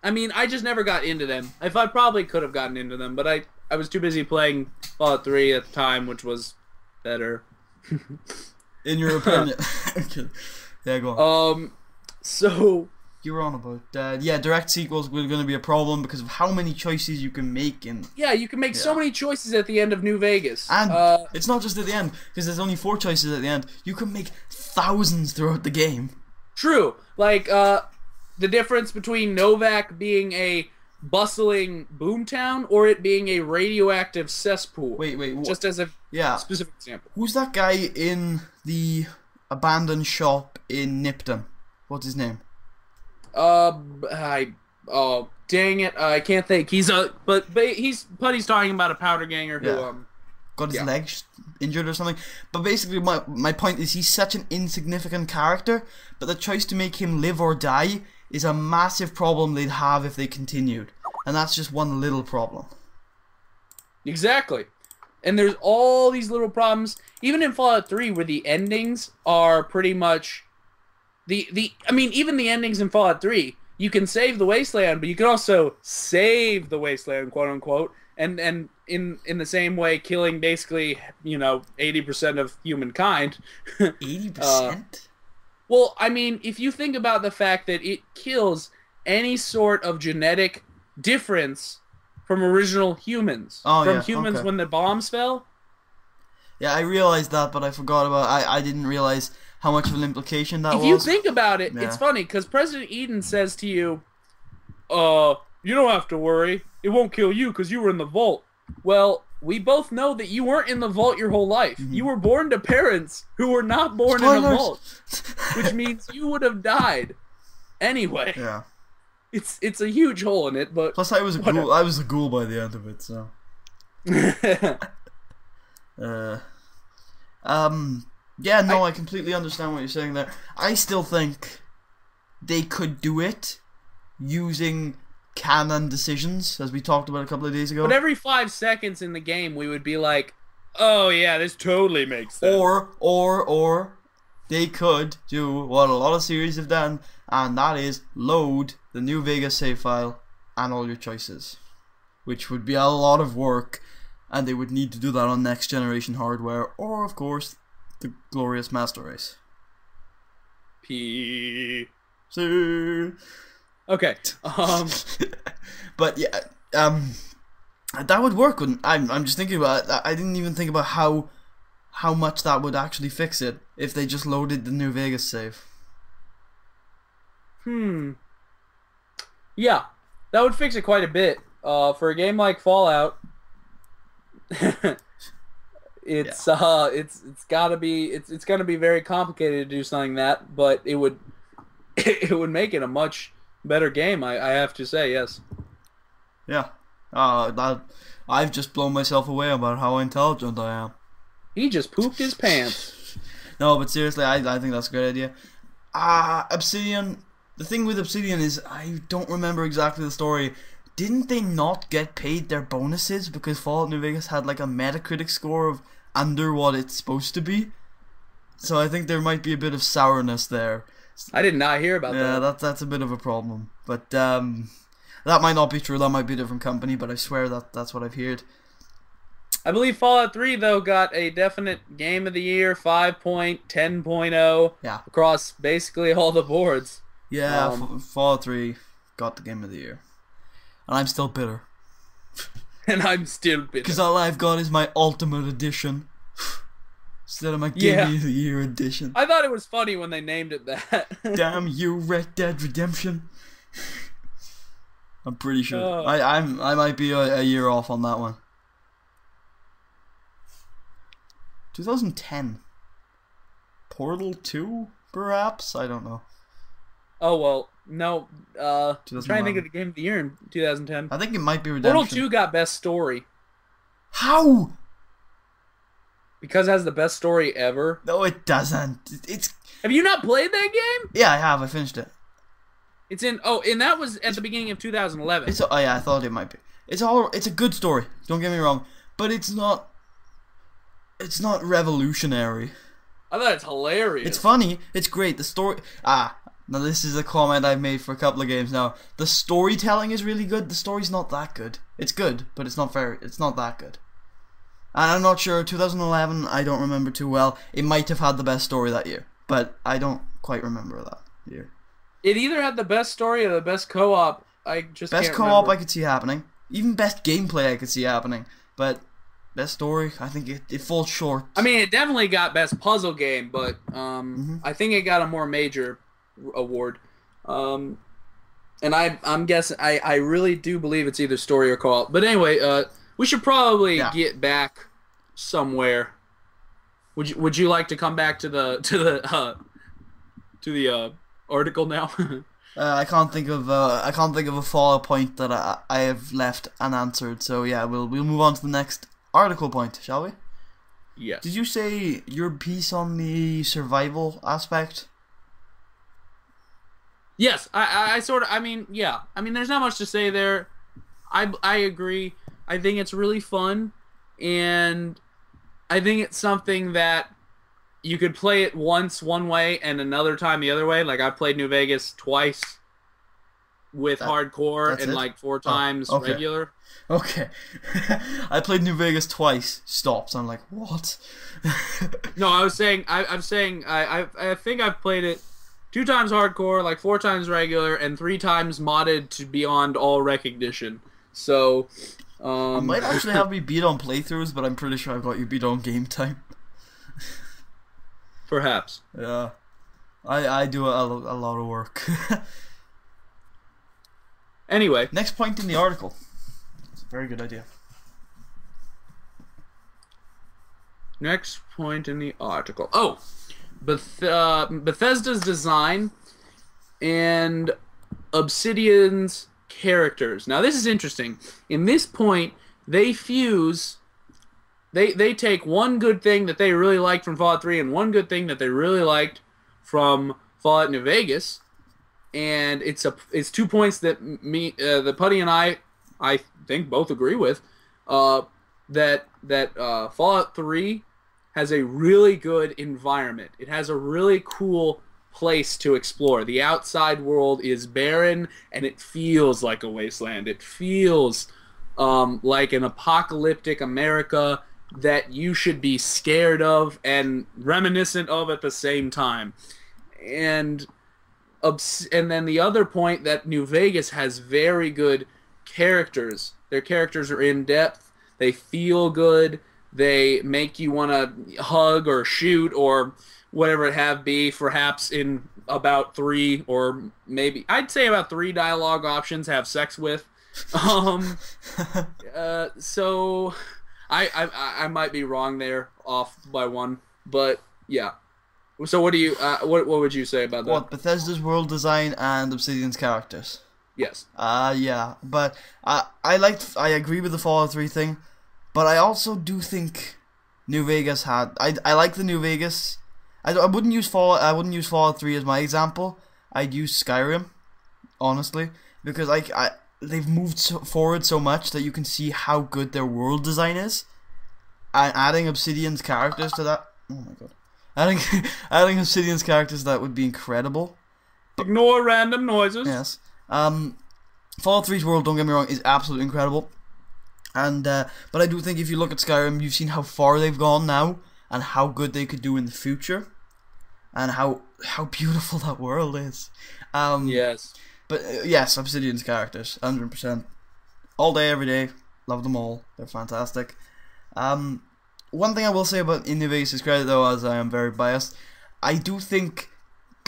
I mean, I just never got into them. I probably could have gotten into them, but I was too busy playing Fallout 3 at the time, which was better. In your opinion. Yeah, go on. So you were on about yeah, direct sequels were going to be a problem because of how many choices you can make Yeah, you can make so many choices at the end of New Vegas. And it's not just at the end, because there's only 4 choices at the end. You can make thousands throughout the game. True. Like, the difference between Novak being a bustling boomtown or it being a radioactive cesspool. Wait. Just as a specific example. Who's that guy in the abandoned shop in Nipton? What's his name? Dang it, I can't think. He's but he's talking about a powder ganger who got his legs injured or something. But basically, my point is he's such an insignificant character, but the choice to make him live or die is a massive problem they'd have if they continued, and that's just one little problem. Exactly. And there's all these little problems, even in Fallout 3, where the endings are pretty much I mean, even the endings in Fallout 3, you can save the wasteland, but you can also save the wasteland, quote unquote, and in the same way killing basically, 80% of humankind. 80%? Well, I mean, if you think about the fact that it kills any sort of genetic difference from original humans, humans when the bombs fell. Yeah, I realized that, but I forgot about. I didn't realize how much of an implication that was. If you think about it, it's funny because President Eden says to you, "You don't have to worry. It won't kill you because you were in the vault." Well, we both know that you weren't in the vault your whole life. Mm-hmm. You were born to parents who were not born in a vault, which means you would have died anyway. Yeah, it's a huge hole in it. But plus, I was a ghoul. I was a ghoul by the end of it, so. Yeah, no, I completely understand what you're saying there. I still think they could do it using canon decisions, as we talked about a couple of days ago. But every 5 seconds in the game, we would be like, "Oh yeah, this totally makes sense." Or they could do what a lot of series have done, and that is load the New Vegas save file and all your choices, which would be a lot of work, and they would need to do that on next generation hardware, or of course, the glorious Master Race. PC. Okay. But yeah, that would work. I'm just thinking about it. I didn't even think about how much that would actually fix it if they just loaded the New Vegas save. Yeah, that would fix it quite a bit. For a game like Fallout, it's gonna be very complicated to do something like that, but it would make it a much better game. I have to say, yes. Yeah. I've just blown myself away about how intelligent I am. He just pooped his pants. No, but seriously, I think that's a great idea. Obsidian. The thing with Obsidian is I don't remember exactly the story. Didn't they not get paid their bonuses because Fallout New Vegas had like a Metacritic score of under what it's supposed to be? So I think there might be a bit of sourness there. I did not hear about Yeah, that. that's a bit of a problem. But that might not be true. That might be a different company. But I swear that's what I've heard. I believe Fallout 3 though got a definite Game of the Year 5.10.0 Yeah. across basically all the boards. Yeah, Fallout 3 got the Game of the Year, and I'm still bitter. And I'm still bitter. Because all I've got is my Ultimate Edition instead of my Game of the Year edition. I thought it was funny when they named it that. Damn you, Red Dead Redemption. I'm pretty sure. I might be a year off on that one. 2010. Portal 2, perhaps? I don't know. Oh, well, no. I'm trying to think of 2011. the Game of the Year in 2010. I think it might be Redemption. Portal 2 got Best Story. How? Because it has the best story ever. No, it doesn't. It's. Have you not played that game? Yeah, I have. I finished it. It's in. Oh, and that was at the beginning of 2011. Oh yeah, I thought it might be. It's a good story. Don't get me wrong, but it's not. It's not revolutionary. I thought it's hilarious. It's funny. It's great. The story. Now this is a comment I've made for a couple of games now. The storytelling is really good. The story's not that good. It's good, but it's not that good. And I'm not sure. 2011, I don't remember too well. It might have had the best story that year, but I don't quite remember that year. It either had the best story or the best co-op. I just Best can't co-op remember. I could see happening. Even best gameplay I could see happening. But best story, I think it falls short. I mean, it definitely got best puzzle game, but I think it got a more major award. And I'm guessing I really do believe it's either story or co-op. But anyway, we should probably get back somewhere. Would you like to come back to the article now? I can't think of a Fallout point that I have left unanswered. So yeah, we'll move on to the next article point, shall we? Yes. Did you say your piece on the survival aspect? Yes, I sort of. I mean, yeah. I mean, there's not much to say there. I agree. I think it's really fun, and I think it's something that you could play it once one way and another time the other way. Like I played New Vegas twice with hardcore and like 4 times regular. Okay. I played New Vegas twice. Stops. I'm like, what? No, I was saying. I'm saying. I think I've played it 2 times hardcore, like 4 times regular, and 3 times modded to beyond all recognition. So. You might actually have me beat on playthroughs, but I'm pretty sure I've got you beat on game time. Perhaps. Yeah. I do a lot of work. Anyway. Next point in the article. It's a very good idea. Next point in the article. Oh! Bethesda's design and Obsidian's characters. Now this is interesting. In this point, they fuse. They take one good thing that they really liked from Fallout 3 and one good thing that they really liked from Fallout New Vegas, and it's 2 points that the Putty and I think both agree with. That Fallout 3 has a really good environment. It has a really cool place to explore. The outside world is barren, and it feels like a wasteland. It feels like an apocalyptic America that you should be scared of and reminiscent of at the same time. And then the other point, that New Vegas has very good characters. Their characters are in depth. They feel good. They make you want to hug or shoot or whatever it have be, perhaps in about 3 or maybe I'd say about 3 dialogue options have sex with. So I might be wrong there, off by 1, but yeah. So what do you what would you say about that? What, Bethesda's world design and Obsidian's characters? Yes. Yeah, but I agree with the Fallout 3 thing, but I also do think New Vegas had I like the New Vegas. I wouldn't use Fallout 3 as my example. I'd use Skyrim, honestly, because they've moved forward so much that you can see how good their world design is, and adding Obsidian's characters to that. Oh my god. Adding Obsidian's characters, that would be incredible. Ignore random noises. Yes. Fallout 3's world, don't get me wrong, is absolutely incredible. And but I do think if you look at Skyrim, you've seen how far they've gone now, and how good they could do in the future, and how beautiful that world is. Yes. But yes, Obsidian's characters, 100%. All day, every day. Love them all. They're fantastic. One thing I will say about In New Vegas' credit, though, as I am very biased, I do think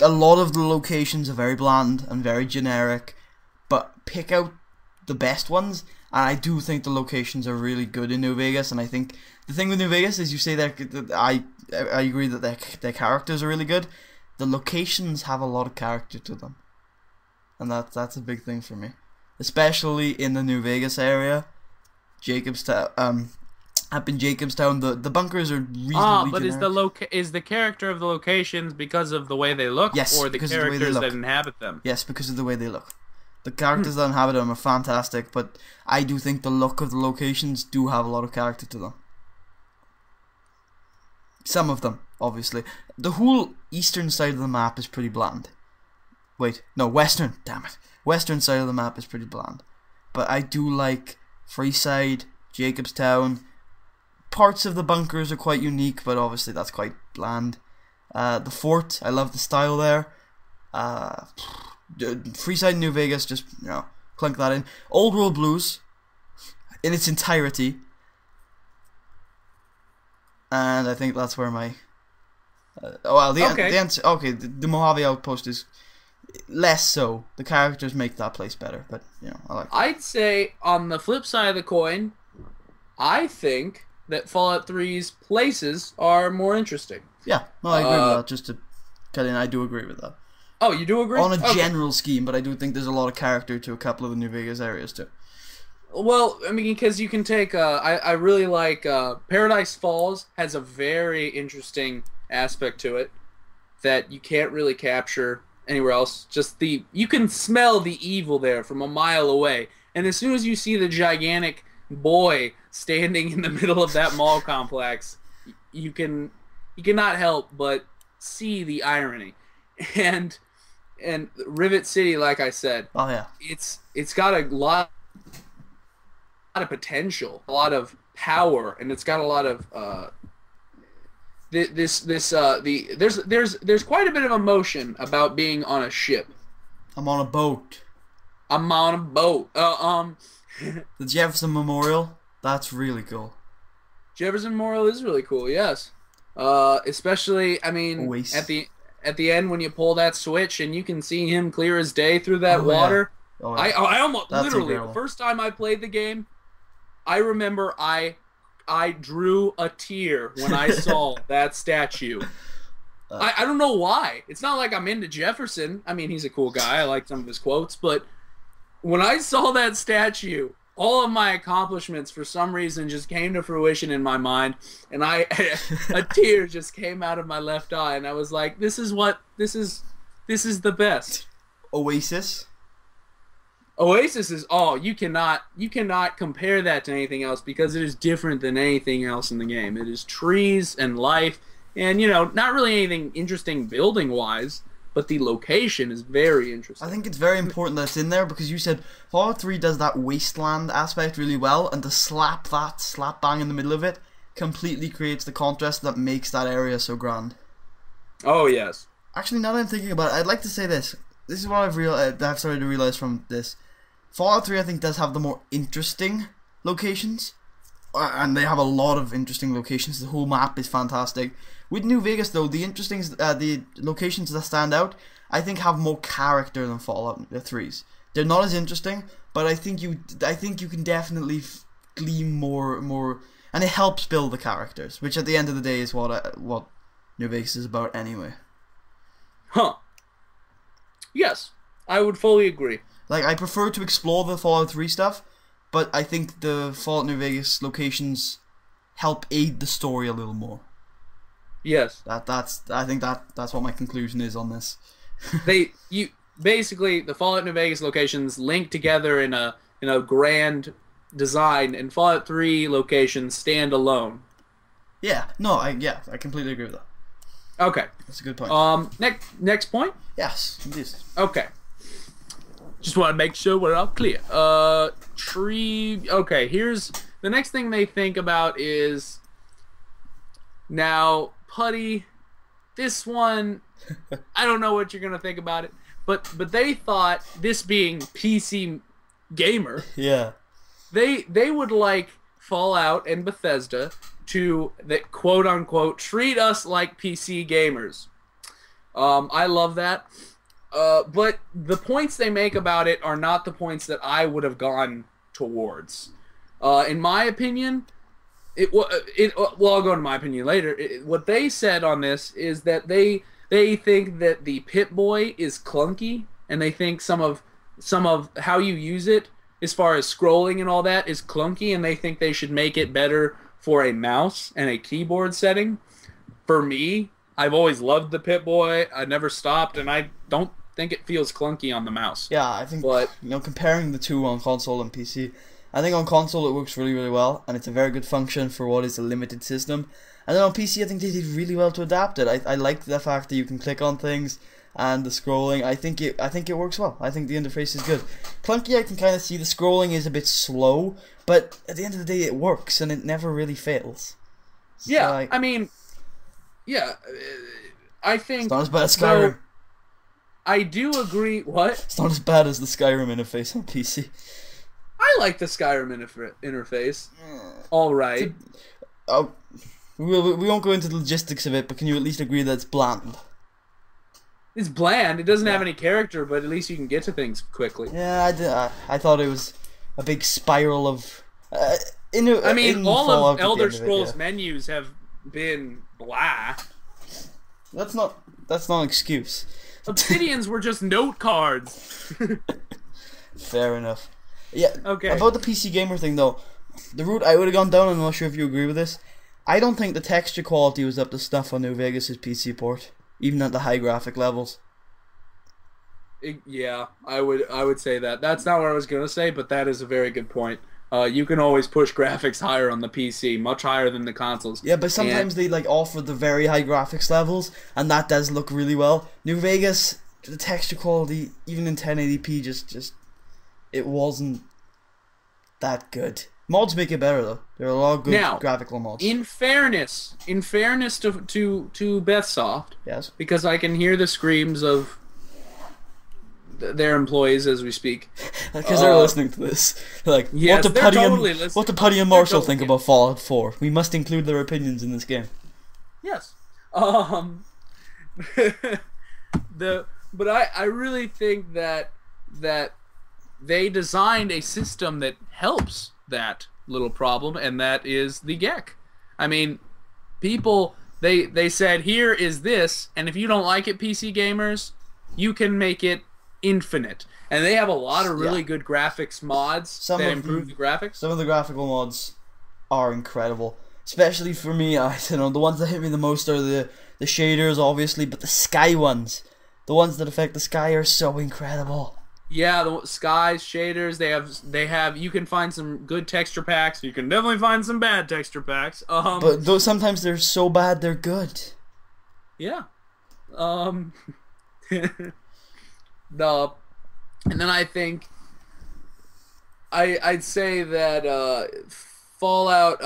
a lot of the locations are very bland and very generic, but pick out the best ones, and I do think the locations are really good in New Vegas. And I think the thing with New Vegas is, you say that I agree that their characters are really good. The locations have a lot of character to them, and that's a big thing for me, especially in the New Vegas area. Jacobstown, up in Jacobstown, the bunkers are reasonably but generic. is the character of the locations because of the way they look, Yes, or the because of the way they characters look. that inhabit them? Yes, because of the way they look. The characters that inhabit them are fantastic, but I do think the look of the locations do have a lot of character to them. Some of them, obviously. The whole eastern side of the map is pretty bland. Wait, no, western, damn it. Western side of the map is pretty bland. But I do like Freeside, Jacobstown. Parts of the bunkers are quite unique, but obviously that's quite bland. The fort, I love the style there. Freeside, New Vegas, just, clunk that in. Old World Blues, in its entirety. And I think that's where my... the answer... Okay, the Mojave Outpost is less so. The characters make that place better, but, I like it. I'd say, on the flip side of the coin, I think that Fallout 3's places are more interesting. Yeah, no, I agree with that. Just to cut in, I do agree with that. Oh, you do agree? On a general scheme, but I do think there's a lot of character to a couple of the New Vegas areas, too. Well, I mean, because you can take... I really like... Paradise Falls has a very interesting aspect to it that you can't really capture anywhere else. Just you can smell the evil there from a mile away. And as soon as you see the gigantic boy standing in the middle of that mall complex, you cannot help but see the irony. And Rivet City, like I said, oh yeah, it's got a lot of potential, a lot of power, and it's got a lot of there's quite a bit of emotion about being on a ship. I'm on a boat. I'm on a boat. The Jefferson Memorial, that's really cool. Jefferson Memorial is really cool, yes. Especially, I mean, Oasis. at the end when you pull that switch and you can see him clear as day through that water. Yeah. Oh, yeah. I almost That's literally incredible. the first time I played the game, I remember I drew a tear when I saw that statue. I don't know why. It's not like I'm into Jefferson. I mean, he's a cool guy. I like some of his quotes, but when I saw that statue, all of my accomplishments for some reason just came to fruition in my mind, and a tear just came out of my left eye, and I was like, this is the best. Oasis is you cannot compare that to anything else because it is different than anything else in the game. It is trees and life, and not really anything interesting building wise, but the location is very interesting. I think it's very important that it's in there because you said Fallout 3 does that wasteland aspect really well, and to slap bang in the middle of it completely creates the contrast that makes that area so grand. Oh yes. Actually, now that I'm thinking about it, I'd like to say this. This is what I've started to realize from this. Fallout 3, I think, does have the more interesting locations, and they have a lot of interesting locations. The whole map is fantastic. With New Vegas, though, the locations that stand out, I think, have more character than Fallout 3's. They're not as interesting, but I think you can definitely glean more, and it helps build the characters, which at the end of the day is what New Vegas is about anyway. Huh. Yes, I would fully agree. Like, I prefer to explore the Fallout 3 stuff, but I think the Fallout New Vegas locations help aid the story a little more. Yes. I think that's what my conclusion is on this. Basically the Fallout New Vegas locations link together in a grand design, and Fallout 3 locations stand alone. Yeah, no, I completely agree with that. Okay. That's a good point. Next point. Yes, indeed. Okay. Just want to make sure we're all clear. Tree. Okay, here's the next thing they think about is now putty. This one, I don't know what you're gonna think about it, but they thought, this being PC gamer, Yeah. they would like Fallout and Bethesda to, that quote unquote, treat us like PC gamers. I love that. But the points they make about it are not the points that I would have gone towards. In my opinion, well, I'll go into my opinion later. What they said on this is that they think that the Pip-Boy is clunky, and they think some of how you use it, as far as scrolling and all that, is clunky, and they think they should make it better for a mouse and a keyboard setting. For me, I've always loved the Pip-Boy. I never stopped, and I don't think it feels clunky on the mouse. Yeah, I think, you know, comparing the two on console and PC, I think on console it works really, really well, and it's a very good function for what is a limited system. And then on PC, I think they did really well to adapt it. I like the fact that you can click on things and the scrolling. I think it works well. I think the interface is good. Clunky, I can kind of see the scrolling is a bit slow, but at the end of the day, it works and it never really fails. So yeah, I mean, yeah, I think it's not as bad as Skyrim. I do agree. What? It's not as bad as the Skyrim interface on PC. I like the Skyrim interface. All right. We won't go into the logistics of it, but can you at least agree that it's bland? It's bland. It doesn't have any character, but at least you can get to things quickly. Yeah, I thought it was a big spiral of. I mean, all of Elder Scrolls menus have been blah. That's not an excuse. Obsidians were just note cards. Fair enough. Yeah. Okay. About the PC gamer thing, though, the route I would have gone down, I'm not sure if you agree with this. I don't think the texture quality was up to snuff on New Vegas' PC port, even at the high graphic levels. Yeah, I would say that. That's not what I was gonna say, but that is a very good point. You can always push graphics higher on the PC, much higher than the consoles. Yeah, but sometimes they like offer the very high graphics levels, and that does look really well. New Vegas, the texture quality, even in 1080p, just it wasn't that good. Mods make it better though. There are a lot of good graphical mods. In fairness to Bethsoft, yes, because I can hear the screams of their employees as we speak. Because they're listening to this. They're like, yes, what do Putty and Marshall think about Fallout 4? We must include their opinions in this game. Yes. But I really think that they designed a system that helps that little problem, and that is the GEC. I mean, people, they said, here is this, and if you don't like it, PC gamers, you can make it infinite. And they have a lot of really good graphics mods that improve the graphics. Some of the graphical mods are incredible. Especially for me, I don't know, the ones that hit me the most are the shaders, obviously, but the sky ones. The ones that affect the sky are so incredible. Yeah, the skies, shaders, they have. You can find some good texture packs. You can definitely find some bad texture packs. But though sometimes they're so bad they're good. Yeah. And then I think I'd say that Fallout.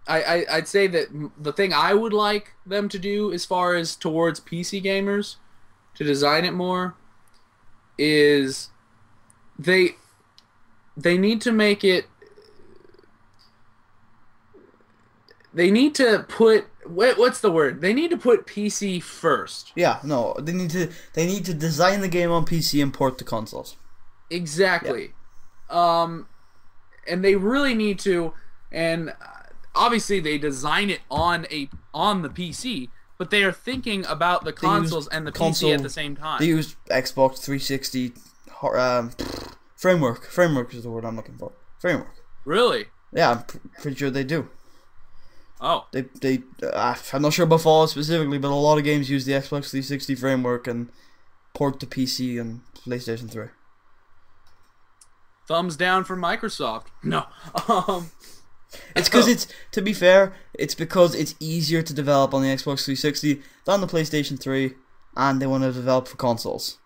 I'd say that the thing I would like them to do, as far as towards PC gamers, to design it more, is they need to make it. They need to put what's the word? They need to put PC first. Yeah, no, they need to design the game on PC and port to consoles. Exactly. Yeah. And they really need to, and obviously they design it on the PC, but they are thinking about the consoles and the PC at the same time. They use Xbox 360 framework. Framework is the word I'm looking for. Framework. Really? Yeah, I'm pretty sure they do. Oh. I'm not sure about Fallout specifically, but a lot of games use the Xbox 360 framework and port to PC and PlayStation 3. Thumbs down for Microsoft. No. It's because it's, to be fair, it's because it's easier to develop on the Xbox 360 than the PlayStation 3, and they want to develop for consoles.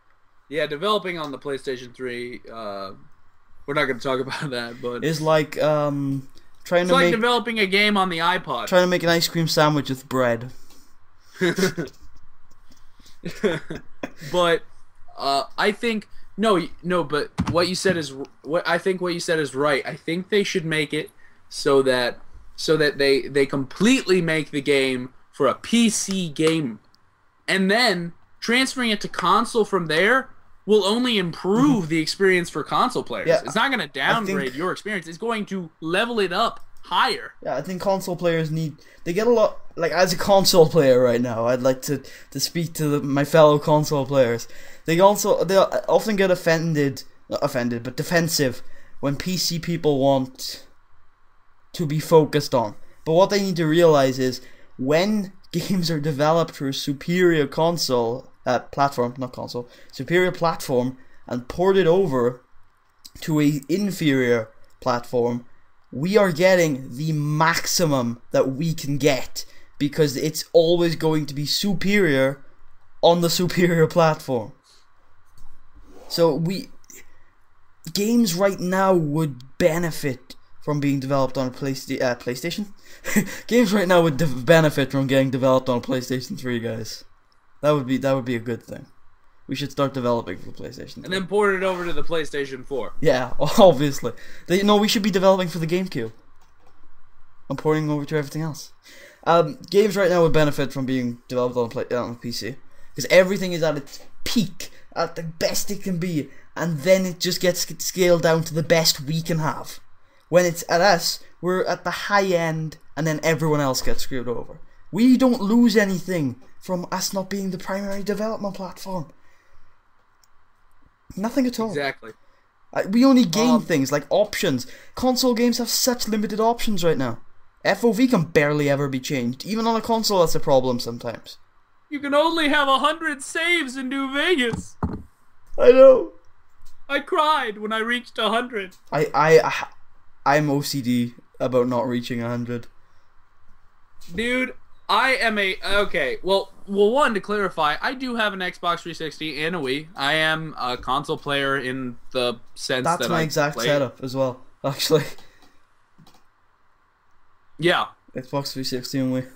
Yeah, developing on the PlayStation 3, we're not going to talk about that, but it's like it's like developing a game on the iPod. Trying to make an ice cream sandwich with bread. But I think but what you said is what you said is right. I think they should make it so that they completely make the game for a PC game, and then transferring it to console from there will only improve the experience for console players. Yeah, it's not going to downgrade your experience. It's going to level it up higher. Yeah, I think console players they get a lot, like, as a console player right now, I'd like to speak to my fellow console players. They often get not offended, but defensive when PC people want to be focused on. But what they need to realize is when games are developed for a superior superior platform and ported over to a inferior platform, we are getting the maximum that we can get, because it's always going to be superior on the superior platform. So games right now would benefit from being developed on a PlayStation. Games right now would benefit from getting developed on a PlayStation 3, guys. That would be a good thing. We should start developing for PlayStation 3. And then port it over to the PlayStation 4. Yeah, obviously. We should be developing for the GameCube. I'm porting over to everything else. Games right now would benefit from being developed on a PC, because everything is at its peak, at the best it can be, and then it just gets scaled down to the best we can have. When it's at us, we're at the high end, and then everyone else gets screwed over. We don't lose anything from us not being the primary development platform. Nothing at all. Exactly. We only gain things like options. Console games have such limited options right now. FOV can barely ever be changed. Even on a console, that's a problem sometimes. You can only have 100 saves in New Vegas. I know. I cried when I reached 100. I'm OCD about not reaching 100. Dude, I am okay. Well, one, to clarify, I do have an Xbox 360 and a Wii. I am a console player in the sense that's my exact setup as well, actually. Yeah. Xbox 360 and Wii.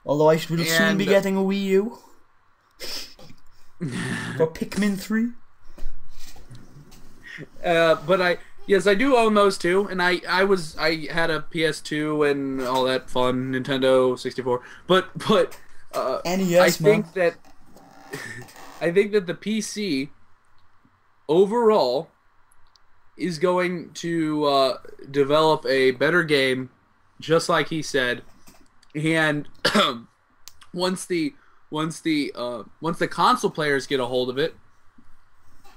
Although I will soon be getting a Wii U. For Pikmin 3. But yes, I do own those too, and I had a PS2 and all that fun, Nintendo 64. But NES, I think that the PC overall is going to develop a better game, just like he said, and once the console players get a hold of it,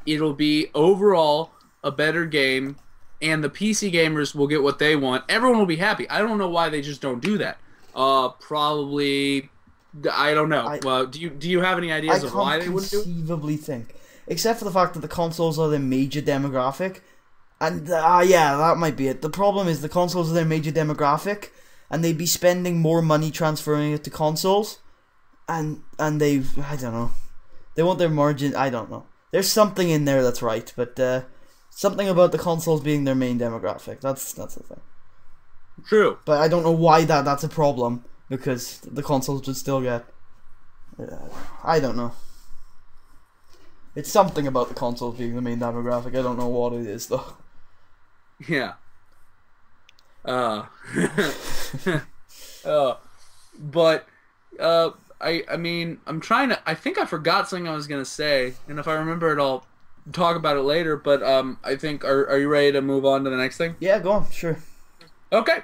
it'll be overall a better game, and the PC gamers will get what they want. Everyone will be happy. I don't know why they just don't do that. Probably, I don't know. Do you have any ideas of why they wouldn't do it? I can't conceivably think, except for the fact that the consoles are their major demographic, and yeah, that might be it. The problem is the consoles are their major demographic, and they'd be spending more money transferring it to consoles, and I don't know, they want their margin. I don't know. There's something in there that's right, but something about the consoles being their main demographic. That's the thing. True. But I don't know why that's a problem, because the consoles would still get... I don't know. It's something about the consoles being the main demographic. I don't know what it is, though. Yeah. But I mean, I'm trying to... I think I forgot something I was going to say, and if I remember it, I'll talk about it later, but I think... Are you ready to move on to the next thing? Yeah, go on, sure. Okay.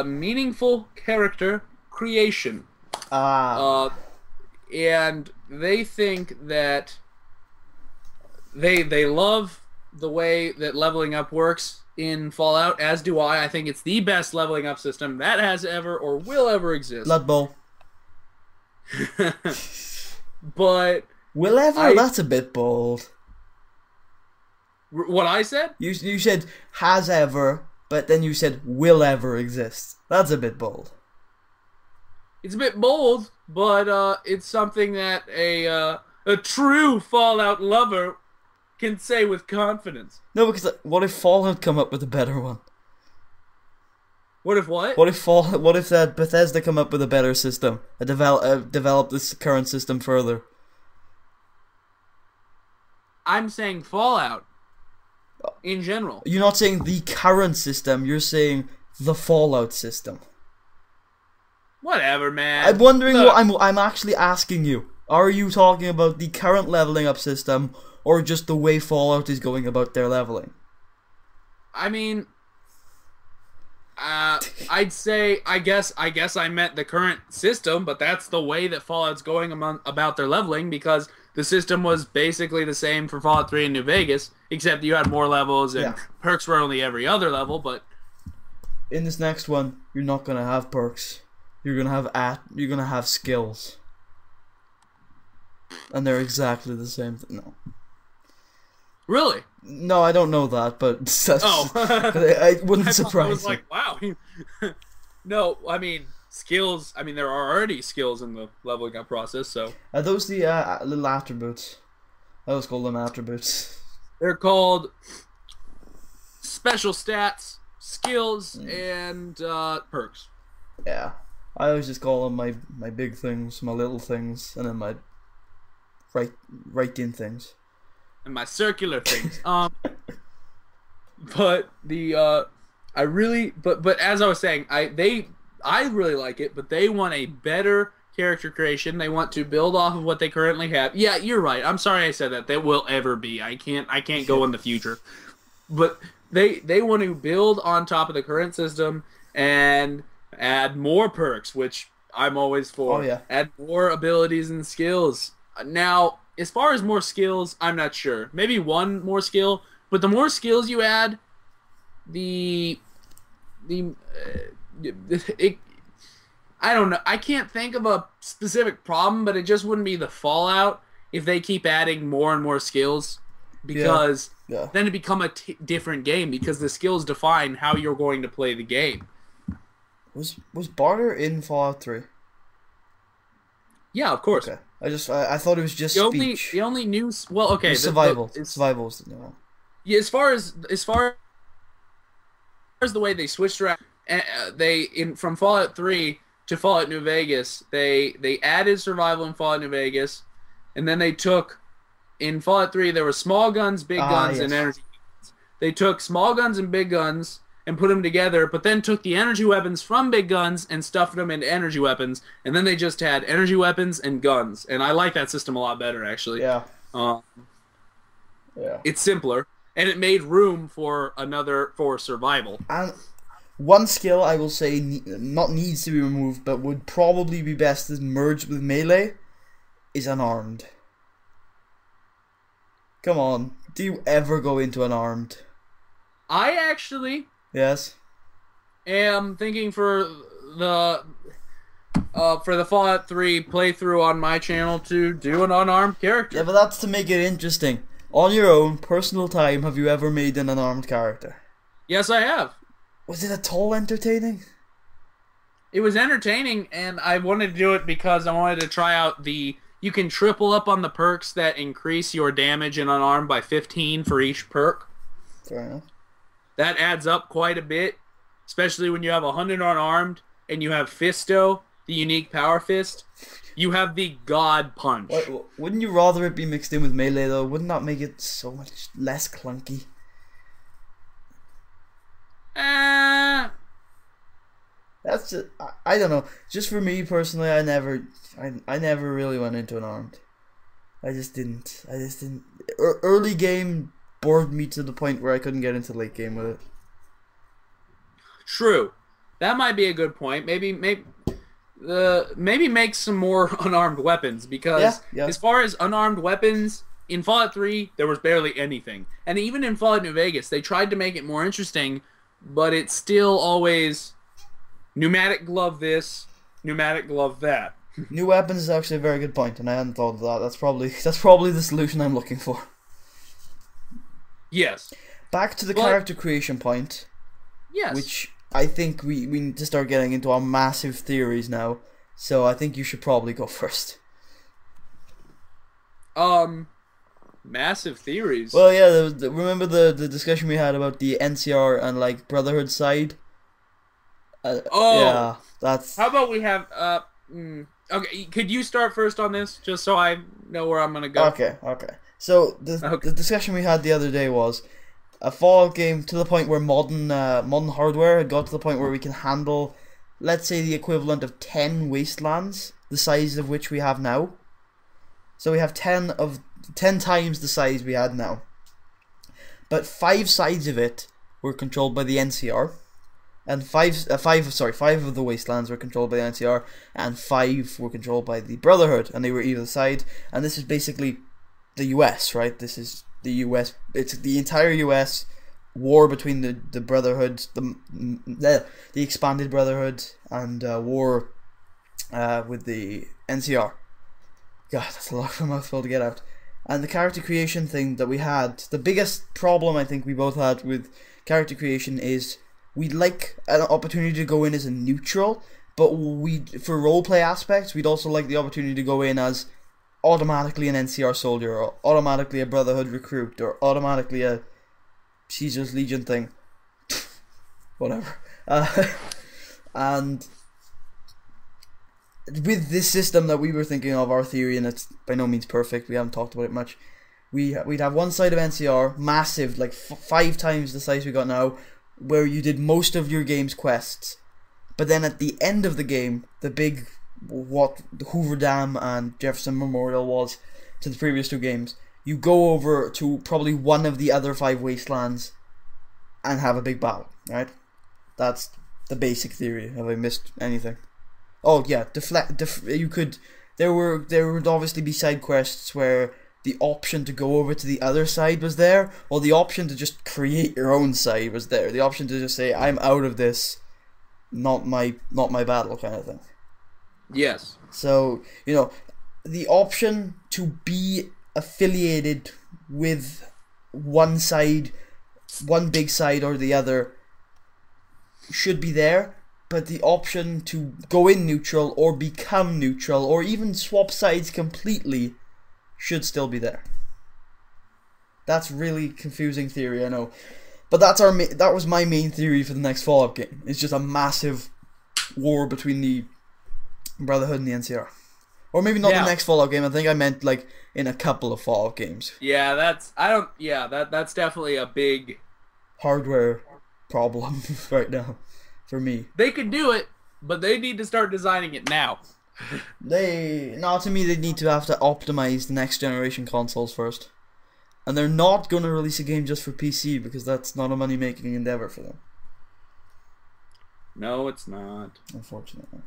Meaningful character creation. And they think that... They love the way that leveling up works in Fallout, as do I. I think it's the best leveling up system that has ever or will ever exist. Blood Bowl. But will ever? That's a bit bold. What I said? You said has ever but then you said will ever exist. That's a bit bold. It's a bit bold, but it's something that a true Fallout lover can say with confidence. No, because what if Fallout come up with a better one? What if what? What if Bethesda come up with a better system? Develop this current system further? I'm saying Fallout in general. You're not saying the current system, you're saying the Fallout system. Whatever, man. I'm wondering what I'm actually asking you. Are you talking about the current leveling up system or just the way Fallout is going about their leveling? I mean, I'd say I guess I meant the current system, but that's the way that Fallout's going about their leveling, because the system was basically the same for Fallout 3 and New Vegas, except you had more levels and perks were only every other level. But in this next one, you're not gonna have perks. You're gonna have skills, and they're exactly the same. No. Really? No, I don't know that, but it wouldn't surprise me. I was like, wow. No, I mean skills. I mean, there are already skills in the leveling up process. So are those the little attributes? I always call them attributes. They're called special stats, skills, and perks. Yeah, I always just call them my big things, my little things, and then my right in things. And my circular things. But the but as I was saying, I really like it, but they want a better character creation. They want to build off of what they currently have. Yeah, you're right. I'm sorry I said that. That will ever be. I can't go in the future. But they want to build on top of the current system and add more perks, which I'm always for. Oh yeah. Add more abilities and skills. Now, as far as more skills, I'm not sure. Maybe one more skill, but the more skills you add, I don't know. I can't think of a specific problem, but it just wouldn't be the Fallout if they keep adding more and more skills, because then it become a different game, because the skills define how you're going to play the game. Was barter in Fallout 3? Yeah, of course. Okay. I thought it was just speech. The only new survival. Survival was the new one. Yeah, as far as the way they switched around, from Fallout 3 to Fallout New Vegas, they added survival in Fallout New Vegas, and then they took in Fallout 3 there were small guns, big guns, and energy guns. They took small guns and big guns and put them together, but then took the energy weapons from big guns and stuffed them into energy weapons, and then they just had energy weapons and guns. And I like that system a lot better, actually. Yeah. It's simpler, and it made room for survival. And one skill I will say not needs to be removed, but would probably be best as merged with melee, is unarmed. Come on, do you ever go into unarmed? I actually... Yes. Am thinking for the Fallout 3 playthrough on my channel to do an unarmed character. Yeah, but that's to make it interesting. On your own personal time, have you ever made an unarmed character? Yes, I have. Was it at all entertaining? It was entertaining, and I wanted to do it because I wanted to try out you can triple up on the perks that increase your damage in unarmed by 15 for each perk. Fair enough. That adds up quite a bit, especially when you have 100 unarmed and you have Fisto, the unique power fist. You have the God Punch. Wouldn't you rather it be mixed in with melee, though? Wouldn't that make it so much less clunky? That's just, I don't know. Just for me personally, I never really went into an armed. I just didn't. Early game bored me to the point where I couldn't get into late game with it. True, that might be a good point. Maybe make some more unarmed weapons, because as far as unarmed weapons in Fallout 3, there was barely anything, and even in Fallout New Vegas, they tried to make it more interesting, but it's still always pneumatic glove this, pneumatic glove that. New weapons is actually a very good point, and I hadn't thought of that. That's probably the solution I'm looking for. Yes. Back to the character creation point. Yes. which I think we need to start getting into our massive theories now. So I think you should probably go first. Massive theories. Well, yeah, remember the discussion we had about the NCR and like Brotherhood side? Yeah, that's... How about we have okay, could you start first on this, just so I know where I'm gonna go? Okay. So the discussion we had the other day was a Fallout game to the point where modern hardware had got to the point where we can handle, let's say, the equivalent of 10 wastelands, the size of which we have now. So we have 10 times the size we had now. But 5 sides of it were controlled by the NCR. And 5 of the wastelands were controlled by the NCR, and 5 were controlled by the Brotherhood, and they were either side. And this is basically the US, right? This is the US. It's the entire US war between the Brotherhood, the expanded Brotherhood, and war with the NCR. God, that's a lot of a mouthful to get out. And the character creation thing that we had, the biggest problem I think we both had with character creation is we'd like an opportunity to go in as a neutral, but for roleplay aspects, we'd also like the opportunity to go in as automatically an NCR soldier, or automatically a Brotherhood recruit, or automatically a Caesar's Legion thing. Whatever. And with this system that we were thinking of, our theory, and it's by no means perfect, we haven't talked about it much, we'd have one side of NCR, massive, like 5 times the size we got now, where you did most of your game's quests, but then at the end of the game, the big, what Hoover Dam and Jefferson Memorial was to the previous 2 games, you go over to probably one of the other 5 wastelands and have a big battle, right? That's the basic theory. Have I missed anything? Oh yeah, you could. There would obviously be side quests where the option to go over to the other side was there, or the option to just create your own side was there. The option to just say, I'm out of this, not my battle kind of thing. Yes. So, the option to be affiliated with one side, one big side or the other, should be there, but the option to go in neutral or become neutral or even swap sides completely should still be there. That's really confusing theory, I know, but that was my main theory for the next Fallout game. It's just a massive war between the Brotherhood and the NCR, or maybe not the next Fallout game. I think I meant like in a couple of Fallout games. Yeah, that's definitely a big hardware problem right now for me. They could do it, but they need to start designing it now. To me, they need to have to optimize the next generation consoles first. And they're not going to release a game just for PC, because that's not a money-making endeavor for them. No, it's not. Unfortunately.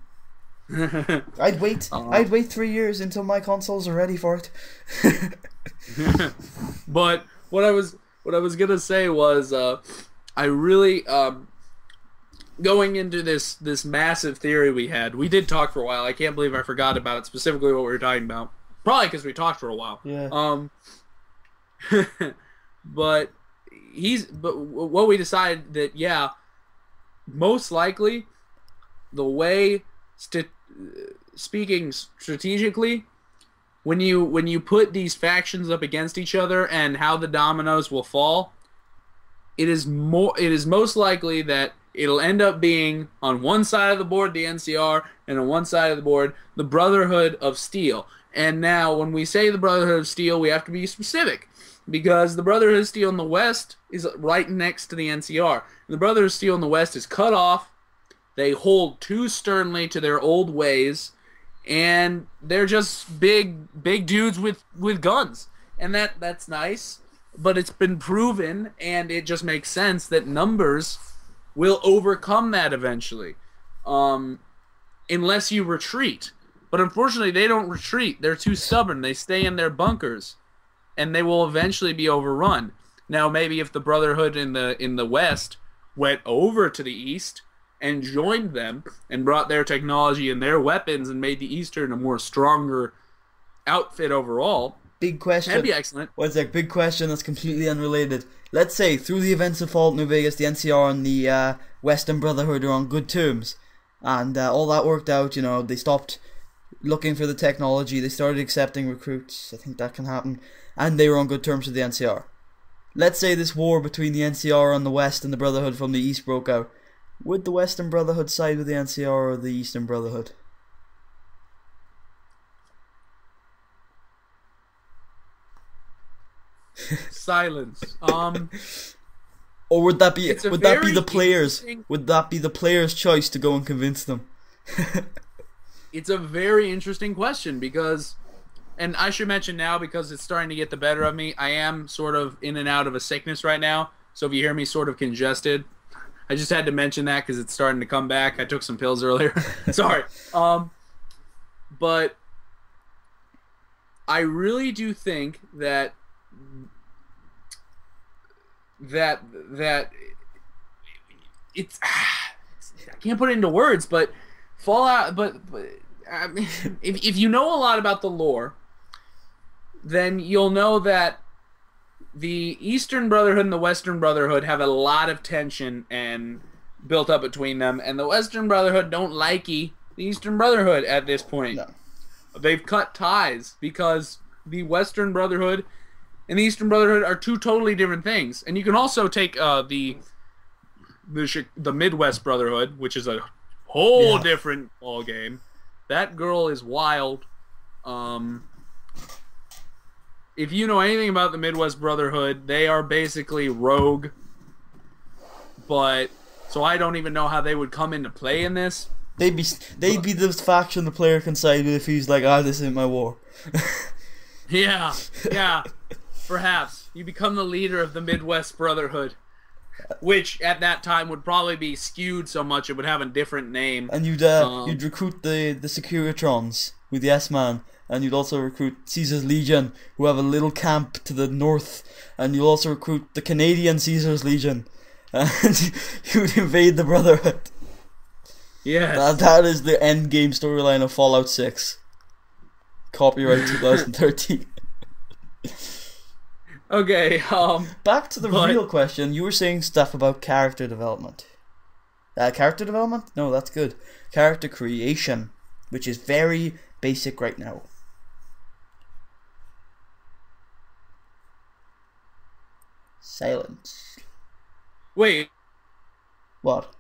I'd wait 3 years until my consoles are ready for it. But what I was gonna say was, I really going into this massive theory we did talk for a while. I can't believe I forgot about it, specifically what we were talking about. Probably because we talked for a while. Yeah. But what we decided that most likely the way speaking strategically, when you put these factions up against each other and how the dominoes will fall, it is most likely that it'll end up being on one side of the board the NCR, and on one side of the board the Brotherhood of Steel. And now when we say the Brotherhood of Steel, we have to be specific, because the Brotherhood of Steel in the West is right next to the NCR. And the Brotherhood of Steel in the West is cut off. They hold too sternly to their old ways, and they're just big dudes with guns. And that's nice, but it's been proven, and it just makes sense that numbers will overcome that eventually, unless you retreat. But unfortunately, they don't retreat. They're too stubborn. They stay in their bunkers, and they will eventually be overrun. Now, maybe if the Brotherhood in the West went over to the East and joined them and brought their technology and their weapons and made the Eastern a more stronger outfit overall, big question. That'd be excellent. What's that? Big question that's completely unrelated. Let's say through the events of Fallout New Vegas, the NCR and Western Brotherhood are on good terms, and all that worked out. You know, they stopped looking for the technology, they started accepting recruits. I think that can happen, and they were on good terms with the NCR. Let's say this war between the NCR on the west and the Brotherhood from the east broke out. Would the Western Brotherhood side with the NCR or the Eastern Brotherhood? Silence. Or would that be the players? interesting- Would that be the players' choice to go and convince them? It's a very interesting question because, and I should mention now because it's starting to get the better of me, I am sort of in and out of a sickness right now. So if you hear me sort of congested, I just had to mention that because it's starting to come back. I took some pills earlier. Sorry. But I really do think that it's I can't put it into words, but Fallout. But I mean, if you know a lot about the lore, then you'll know that the Eastern Brotherhood and the Western Brotherhood have a lot of tension and built up between them, and the Western Brotherhood don't like the Eastern Brotherhood at this point. No. They've cut ties because the Western Brotherhood and the Eastern Brotherhood are two totally different things. And you can also take the Midwest Brotherhood, which is a whole different ball game. That girl is wild. If you know anything about the Midwest Brotherhood, they are basically rogue. But so I don't even know how they would come into play in this. They'd be the faction the player can side with if he's like, this isn't my war. Yeah. Perhaps. You become the leader of the Midwest Brotherhood. Which, at that time, would probably be skewed so much it would have a different name. And you'd recruit the Securitrons with the S-Man. And you'd also recruit Caesar's Legion, who have a little camp to the north. And you'll also recruit the Canadian Caesar's Legion. And you'd invade the Brotherhood. Yes. That is the end game storyline of Fallout 6. Copyright 2013. Okay, back to the real question. You were saying stuff about character development. Character development? No, that's good. Character creation, which is very basic right now. Silence. Wait. What?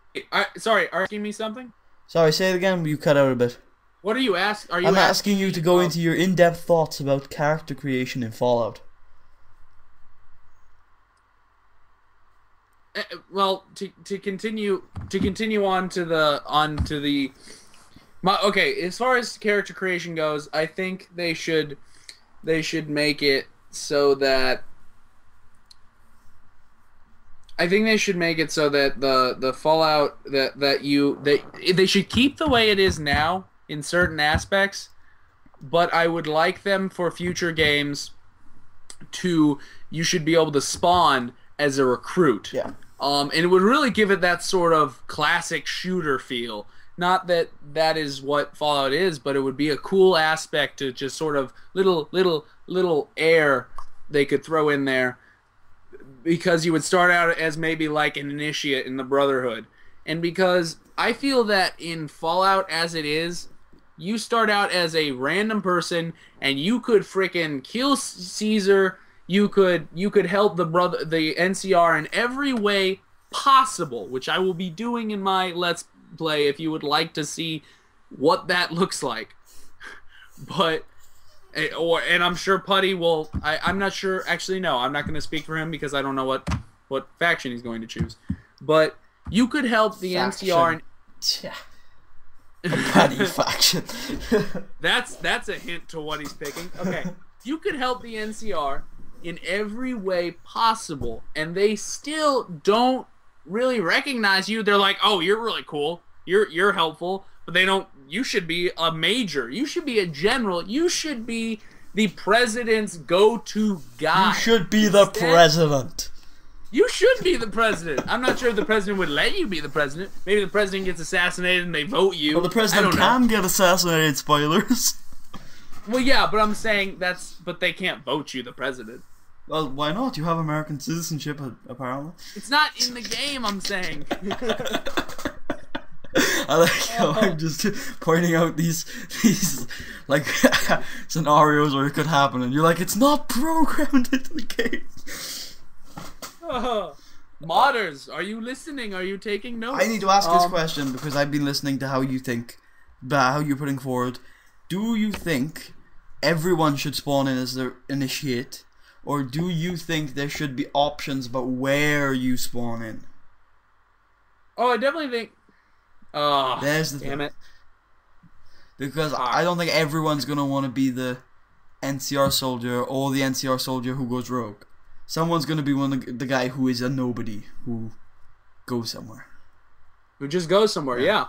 Sorry, are you asking me something? Sorry, say it again. You cut out a bit. What are you asking? I'm asking you to go into your in-depth thoughts about character creation in Fallout. Well, to continue on to the okay, as far as character creation goes, I think they should make it so that the Fallout they should keep the way it is now in certain aspects, but I would like them for future games you should be able to spawn as a recruit. Yeah. And it would really give it that sort of classic shooter feel. Not that that is what Fallout is, but it would be a cool aspect to just sort of little air they could throw in there. Because you would start out as maybe like an initiate in the Brotherhood. And because I feel that in Fallout as it is, you start out as a random person and you could frickin' kill Caesar. You could help the NCR in every way possible, which I will be doing in my Let's Play if you would like to see what that looks like. But and I'm sure Putty will. I'm not sure. Actually, no, I'm not going to speak for him because I don't know what faction he's going to choose. But you could help the NCR. A Putty faction. That's a hint to what he's picking. Okay, you could help the NCR in every way possible, and they still don't really recognize you. They're like, "Oh, you're really cool. You're helpful." But they don't. You should be a major. You should be a general. You should be the president's go-to guy. You should be the president. You should be the president. I'm not sure if the president would let you be the president. Maybe the president gets assassinated and they vote you. Well, the president can get assassinated. Spoilers. Well, yeah, but I'm saying but they can't vote you the president. Well, why not? You have American citizenship, apparently. It's not in the game, I'm saying. I like how I'm just pointing out these like scenarios where it could happen, and you're like, it's not programmed into the game. Modders, are you listening? Are you taking notes? I need to ask this question because I've been listening to how you think, how you're putting forward. Do you think everyone should spawn in as their initiate, or do you think there should be options about where you spawn in? Oh, I definitely think. Oh, there's the damn thing. it. Because I don't think everyone's gonna want to be the NCR soldier or the NCR soldier who goes rogue. Someone's gonna be the guy who is a nobody who goes somewhere. Who just goes somewhere? Yeah.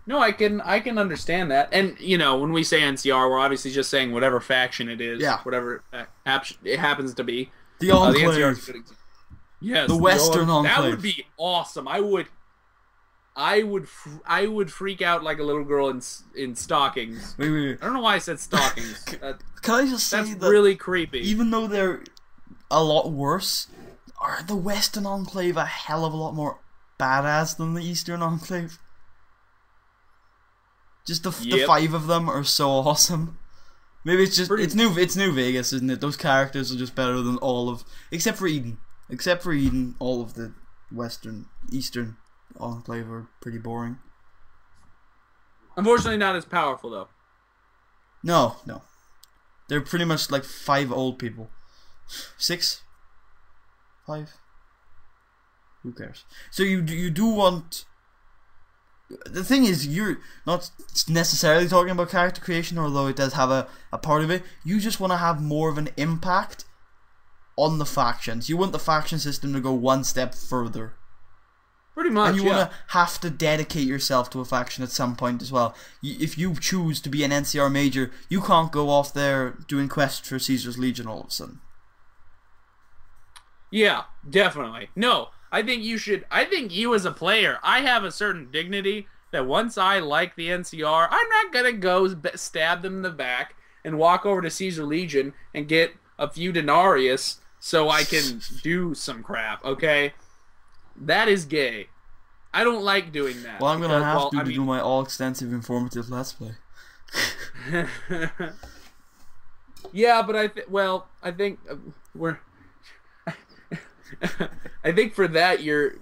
No, I can understand that. And you know, when we say NCR, we're obviously just saying whatever faction it is. Yeah. Whatever it happens to be. The Enclave. The NCR is good example. Yes. The Western Enclave. That would be awesome. I would freak out like a little girl in stockings. Wait. I don't know why I said stockings. Can I just say that's really creepy. Even though they're a lot worse, are the Western Enclave a hell of a lot more badass than the Eastern Enclave? Just the 5 of them are so awesome. Maybe it's just it's New Vegas, isn't it? Those characters are just better than all of except for Eden. Except for Eden, all of the Eastern Enclave are pretty boring. Unfortunately, not as powerful though. No. They're pretty much like 5 old people. 6? 5? Who cares? So you do want. The thing is, you're not necessarily talking about character creation, although it does have a part of it. You just want to have more of an impact on the factions. You want the faction system to go one step further. Pretty much, and you want to have to dedicate yourself to a faction at some point as well. If you choose to be an NCR major, you can't go off there doing quests for Caesar's Legion all of a sudden. Yeah, definitely. No, I think you should. I think you as a player, I have a certain dignity that once I like the NCR, I'm not going to go stab them in the back and walk over to Caesar Legion and get a few denarius so I can do some crap, okay? That is gay. I don't like doing that. Well, I'm going to have to do my all-extensive informative Let's Play. Yeah, but I think we're... I think for that, you're...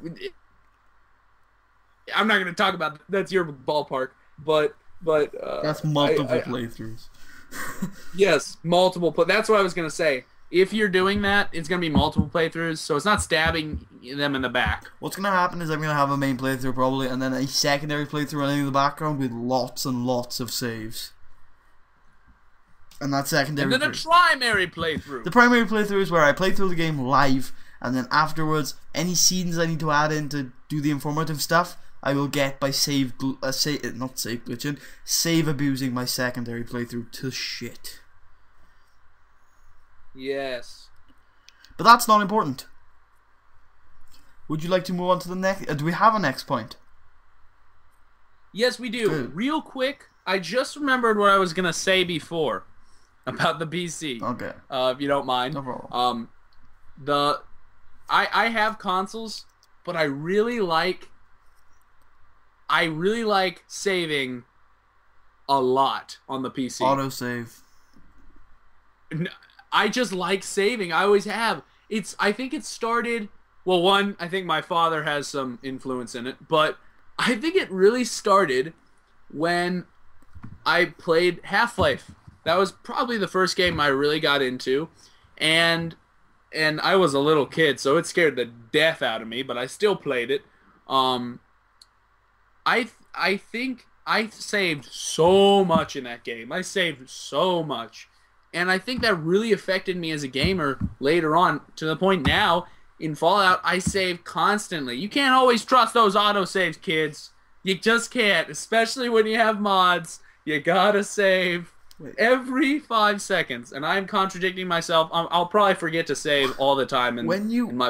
I'm not going to talk about... That's your ballpark, but that's multiple playthroughs. Yes, multiple... That's what I was going to say. If you're doing that, it's going to be multiple playthroughs, so it's not stabbing them in the back. What's going to happen is I'm going to have a main playthrough probably, and then a secondary playthrough running in the background with lots and lots of saves. And that secondary... And then a primary playthrough. The primary playthrough is where I play through the game live, and then afterwards, any scenes I need to add in to do the informative stuff, I will get by save abusing my secondary playthrough to shit. Yes. But that's not important. Would you like to move on to the next... do we have a next point? Yes, we do. Good. Real quick, I just remembered what I was going to say before about the PC. Okay. If you don't mind. No problem. I have consoles, but I really like saving a lot on the PC. Autosave. I just like saving. I always have. I think it started... Well, one, I think my father has some influence in it, but I think it really started when I played Half-Life. That was probably the first game I really got into, and I was a little kid, so it scared the death out of me, but I still played it. I think I saved so much in that game. I saved so much. And I think that really affected me as a gamer later on, to the point now, in Fallout, I save constantly. You can't always trust those autosaves, kids. You just can't, especially when you have mods. You gotta save every 5 seconds. And I'm contradicting myself. I'll probably forget to save all the time in my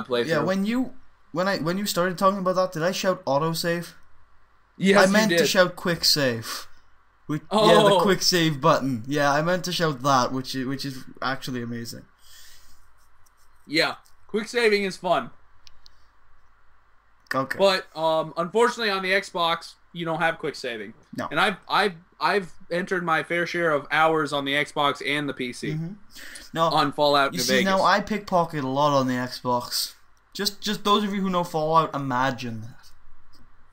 playthrough. Yeah, when you started talking about that, did I shout autosave? Yes, I meant you did. to shout quick save. Yeah, the quick save button. Yeah, I meant to shout that, which is actually amazing. Yeah, quick saving is fun. Okay. But unfortunately, on the Xbox, you don't have quick saving. No. And I've entered my fair share of hours on the Xbox and the PC. No, on Fallout New you see, Vegas. now I pickpocket a lot on the Xbox. Just those of you who know Fallout, imagine that.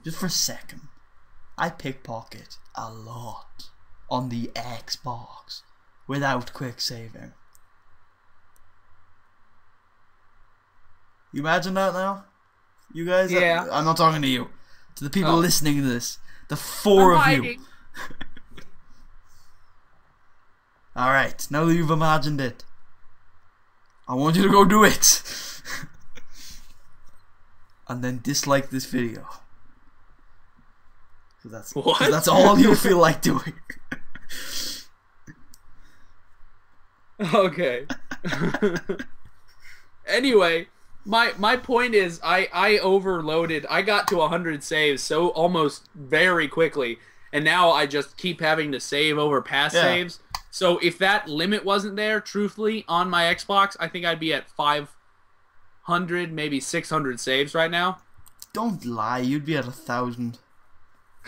Just for a second. I pickpocket a lot on the Xbox without quick saving. You imagine that now? You guys? Yeah. I'm not talking to you. To the people Oh. listening to this. The four I'm of you. hiding. Alright, now that you've imagined it, I want you to go do it. And then dislike this video. Because What? that's all you feel like doing. Okay. Anyway, my point is I overloaded. I got to 100 saves so almost very quickly, and now I just keep having to save over past saves. So if that limit wasn't there, truthfully, on my Xbox, I think I'd be at 500, maybe 600 saves right now. Don't lie, you'd be at 1,000.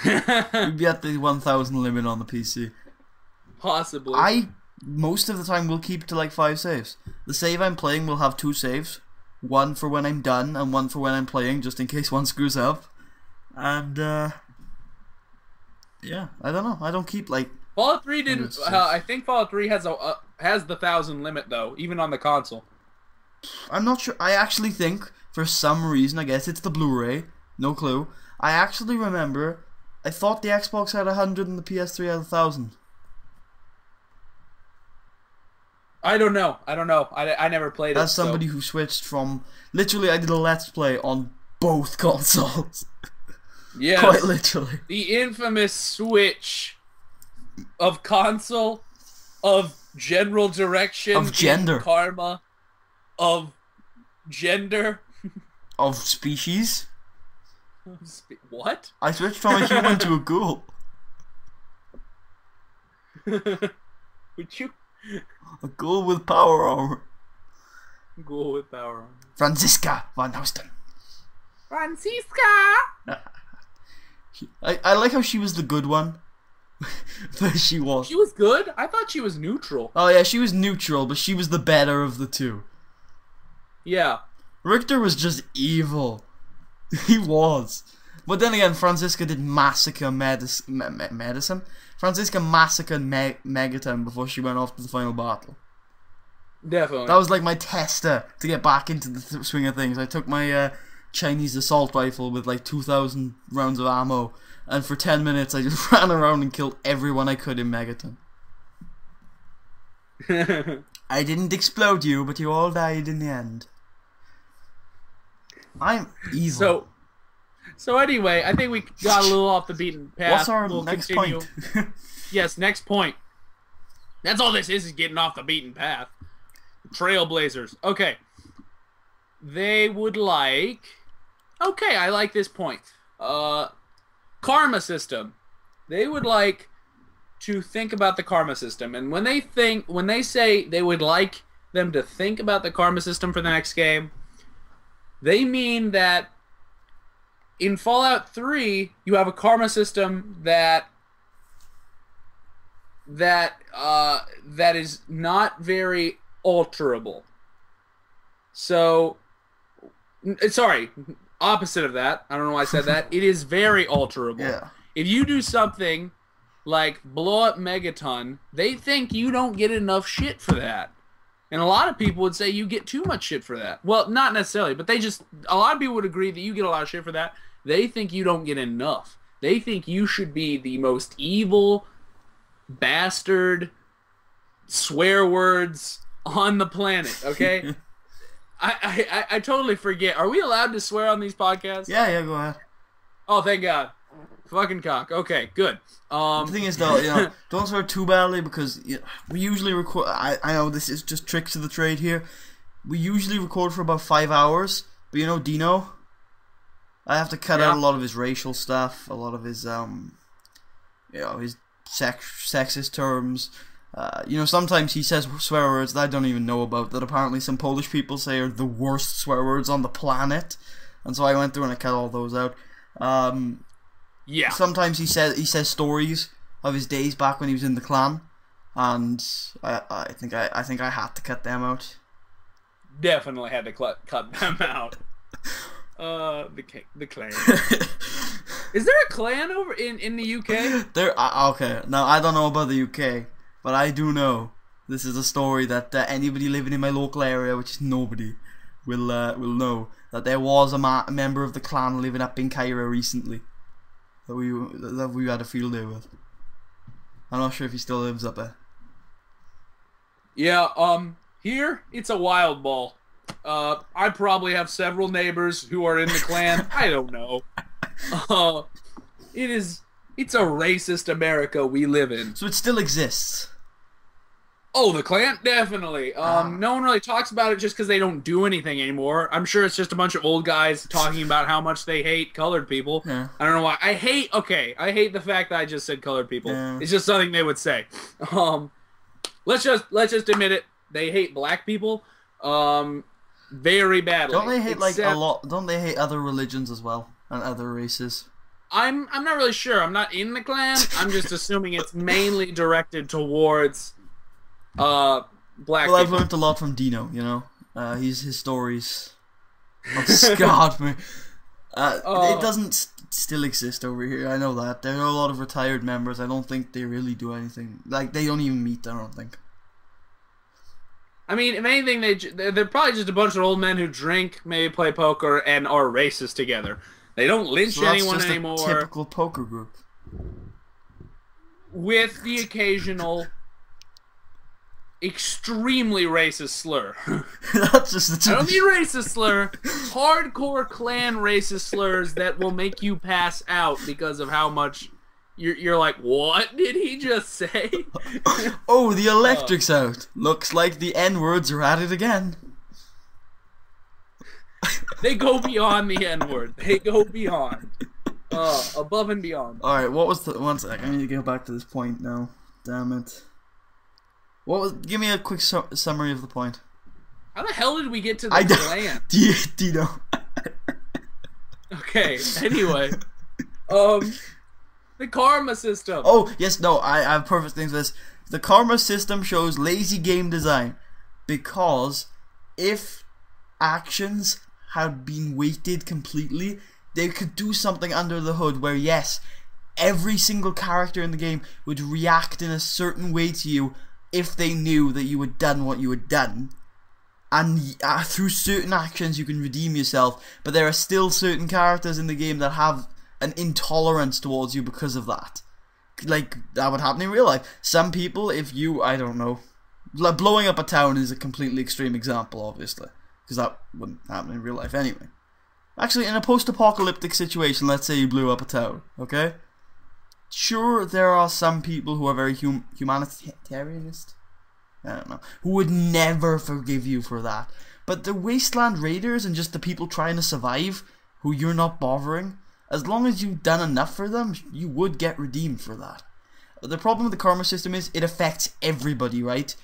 You'd be at the 1,000 limit on the PC. Possibly. I, most of the time, will keep to like 5 saves. The save I'm playing will have 2 saves. One for when I'm done, and one for when I'm playing, just in case one screws up. And, yeah, I don't know. I don't keep, like... Fallout 3 didn't... I think Fallout 3 has the 1,000 limit, though, even on the console. I'm not sure. I actually think, for some reason, I guess it's the Blu-ray, no clue, I actually remember, I thought the Xbox had 100 and the PS3 had 1,000. I don't know. I never played it. As somebody who switched from... Literally, I did a Let's Play on both consoles. Yes. Quite literally. The infamous switch of console, of general direction, Of gender. karma, of gender. Of species. What? I switched from a human to a ghoul. Would you A ghoul with power armor. go with power? Franziska van Houston. Franziska! I like how she was the good one. There she was. She was good? I thought she was neutral. Oh yeah, she was neutral, but she was the better of the two. Yeah. Richter was just evil. He was. But then again, Franziska did massacre medicine. Franziska massacred Megaton before she went off to the final battle. Definitely. That was like my tester to get back into the swing of things. I took my Chinese assault rifle with like 2,000 rounds of ammo, and for 10 minutes I just ran around and killed everyone I could in Megaton. I didn't explode you, but you all died in the end. I'm evil. So anyway, I think we got a little off the beaten path. What's our We'll next continue. point? Yes, next point. That's all this is getting off the beaten path. Trailblazers. Okay. They would like... Okay, I like this point. Karma system. They would like to think about the karma system. And when they say they would like them to think about the karma system for the next game, they mean that in Fallout 3, you have a karma system that is not very alterable. So, sorry, opposite of that. I don't know why I said that. It is very alterable. Yeah. If you do something like blow up Megaton, they think you don't get enough shit for that. And a lot of people would say you get too much shit for that. Well, not necessarily, but a lot of people would agree that you get a lot of shit for that. They think you don't get enough. They think you should be the most evil bastard swear words on the planet, okay? I totally forget. Are we allowed to swear on these podcasts? Yeah, go ahead. Oh, thank God. Fucking cock. Okay, good. The thing is, though, don't swear too badly because we usually record. I know this is just tricks of the trade here. We usually record for about 5 hours, but Dino, I have to cut out a lot of his racial stuff, a lot of his his sexist terms, You know, sometimes he says swear words that I don't even know about, that apparently some Polish people say are the worst swear words on the planet. And so I went through and I cut all those out. Yeah. Sometimes he says stories of his days back when he was in the clan, and I think I had to cut them out. Definitely had to cut them out. The clan. Is there a clan over in the UK? Okay. Now I don't know about the UK, but I do know this is a story that anybody living in my local area, which is nobody, will know that there was a member of the clan living up in Cairo recently that we had a field day with. I'm not sure if he still lives up there. Yeah. Here it's a wild ball. I probably have several neighbors who are in the clan. I don't know. It's a racist America we live in. So it still exists. Oh, the clan? Definitely. No one really talks about it just because they don't do anything anymore. I'm sure it's just a bunch of old guys talking about how much they hate colored people. Yeah. I don't know why. I hate the fact that I just said colored people. Yeah. It's just something they would say. Let's just admit it. They hate black people. Very badly. Don't they hate a lot? Don't they hate other religions as well and other races? I'm not really sure. I'm not in the clan. I'm just assuming it's mainly directed towards black people. I've learned a lot from Dino. You know, his stories have scarred me. It doesn't still exist over here. I know that there are a lot of retired members. I don't think they really do anything. Like they don't even meet. I don't think. I mean, if anything, they're probably just a bunch of old men who drink, maybe play poker, and are racist together. They don't lynch anyone anymore. A typical poker group. With the occasional extremely racist slur. That's just I don't mean racist slur. Hardcore clan racist slurs that will make you pass out because of how much you're like, what did he just say? Oh, the electric's out. Looks like the N-words are at it again. They go beyond the N-word. They go beyond. Above and beyond. Alright, what was the... One sec, I need to go back to this point now. Damn it. Give me a quick summary of the point. How the hell did we get to the clan? Dino. Okay, anyway. The karma system. Oh, yes, no, I have perfect things for this. The karma system shows lazy game design because if actions had been weighted completely, they could do something under the hood where, yes, every single character in the game would react in a certain way to you if they knew that you had done what you had done. And through certain actions you can redeem yourself, but there are still certain characters in the game that have an intolerance towards you because of that. Like, that would happen in real life. Some people, if you, I don't know, like blowing up a town is a completely extreme example, obviously, because that wouldn't happen in real life anyway. Actually, in a post-apocalyptic situation, let's say you blew up a town, okay? Sure, there are some people who are very humanitarianist, I don't know, who would never forgive you for that. But the Wasteland Raiders and just the people trying to survive, who you're not bothering, as long as you've done enough for them, you would get redeemed for that. The problem with the karma system is it affects everybody, right?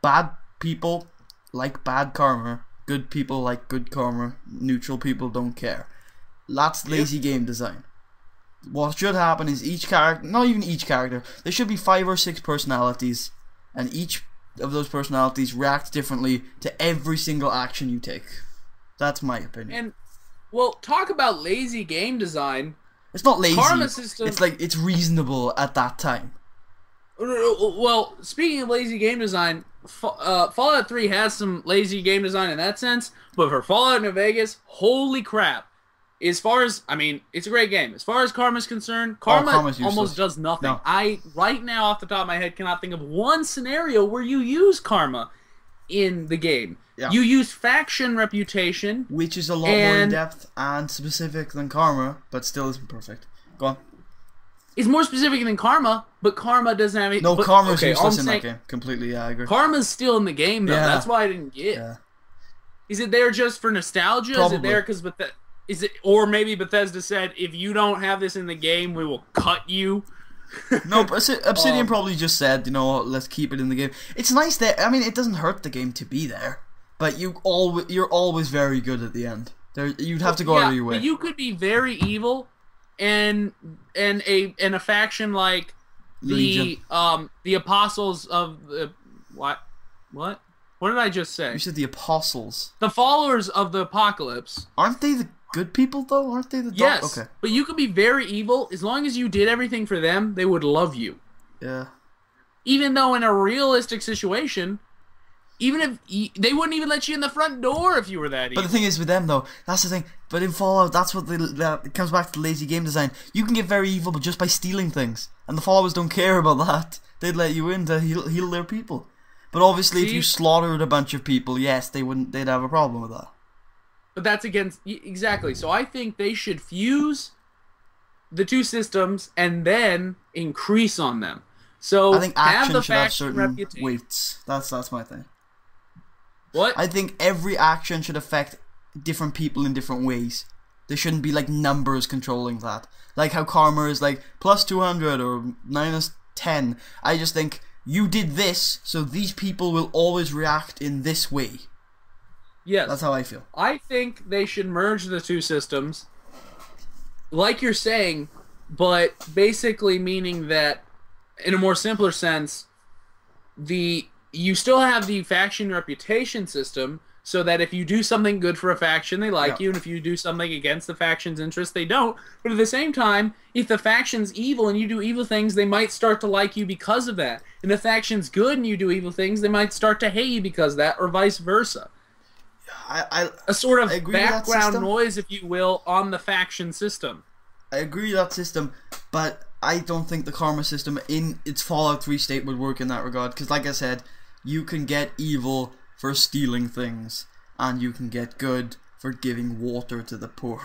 Bad people like bad karma. Good people like good karma. Neutral people don't care. That's lazy game design. What should happen is each character, not even each character, there should be 5 or 6 personalities, and each of those personalities react differently to every single action you take. That's my opinion. And well, talk about lazy game design. It's not lazy. Karma system. It's like it's reasonable at that time. Well, speaking of lazy game design, Fallout 3 has some lazy game design in that sense, but for Fallout New Vegas, holy crap. As far as, I mean, it's a great game. As far as Karma's concerned, Karma almost does nothing. No. I, right now, off the top of my head, cannot think of one scenario where you use Karma in the game. Yeah. You use faction reputation, which is a lot more in-depth and specific than Karma, but still isn't perfect. Go on. It's more specific than Karma, but Karma doesn't have any... No, Karma's useless in that game. Completely, yeah, I agree. Karma's still in the game, though. Yeah. That's why I didn't get. Yeah. Is it there just for nostalgia? Probably. Is it there because or maybe Bethesda said, if you don't have this in the game, we will cut you? No, but Obsidian probably just said, you know, let's keep it in the game. It's nice that, I mean, it doesn't hurt the game to be there, but you're always very good at the end. You'd have to go out of your way. But you could be very evil, and a faction like the Apostles of the what did I just say? You said the Apostles. The followers of the Apocalypse. Aren't they the good people though? Aren't they the yes? Okay. But you could be very evil as long as you did everything for them. They would love you. Yeah. Even though in a realistic situation, even if they wouldn't even let you in the front door if you were that evil. But the thing is with them though, that's the thing. But in Fallout, that's what it comes back to the lazy game design. You can get very evil, but just by stealing things, and the followers don't care about that. They'd let you in to heal their people. But obviously, if you slaughtered a bunch of people, yes, they wouldn't. They'd have a problem with that. But that's against exactly. So I think they should fuse the two systems and then increase on them. So I think action have should have certain weights. That's my thing. What? I think every action should affect different people in different ways. There shouldn't be like numbers controlling that. Like how karma is like plus 200 or minus 10. I just think you did this, so these people will always react in this way. Yes. That's how I feel. I think they should merge the two systems, like you're saying, but basically meaning that, in a more simpler sense, you still have the faction reputation system, so that if you do something good for a faction, they like you, and if you do something against the faction's interest, they don't. But at the same time, if the faction's evil and you do evil things, they might start to like you because of that. And if the faction's good and you do evil things, they might start to hate you because of that, or vice versa. A sort of background noise, if you will, on the faction system. I agree with that system, but I don't think the karma system in its Fallout 3 state would work in that regard. Because like I said, you can get evil for stealing things, and you can get good for giving water to the poor.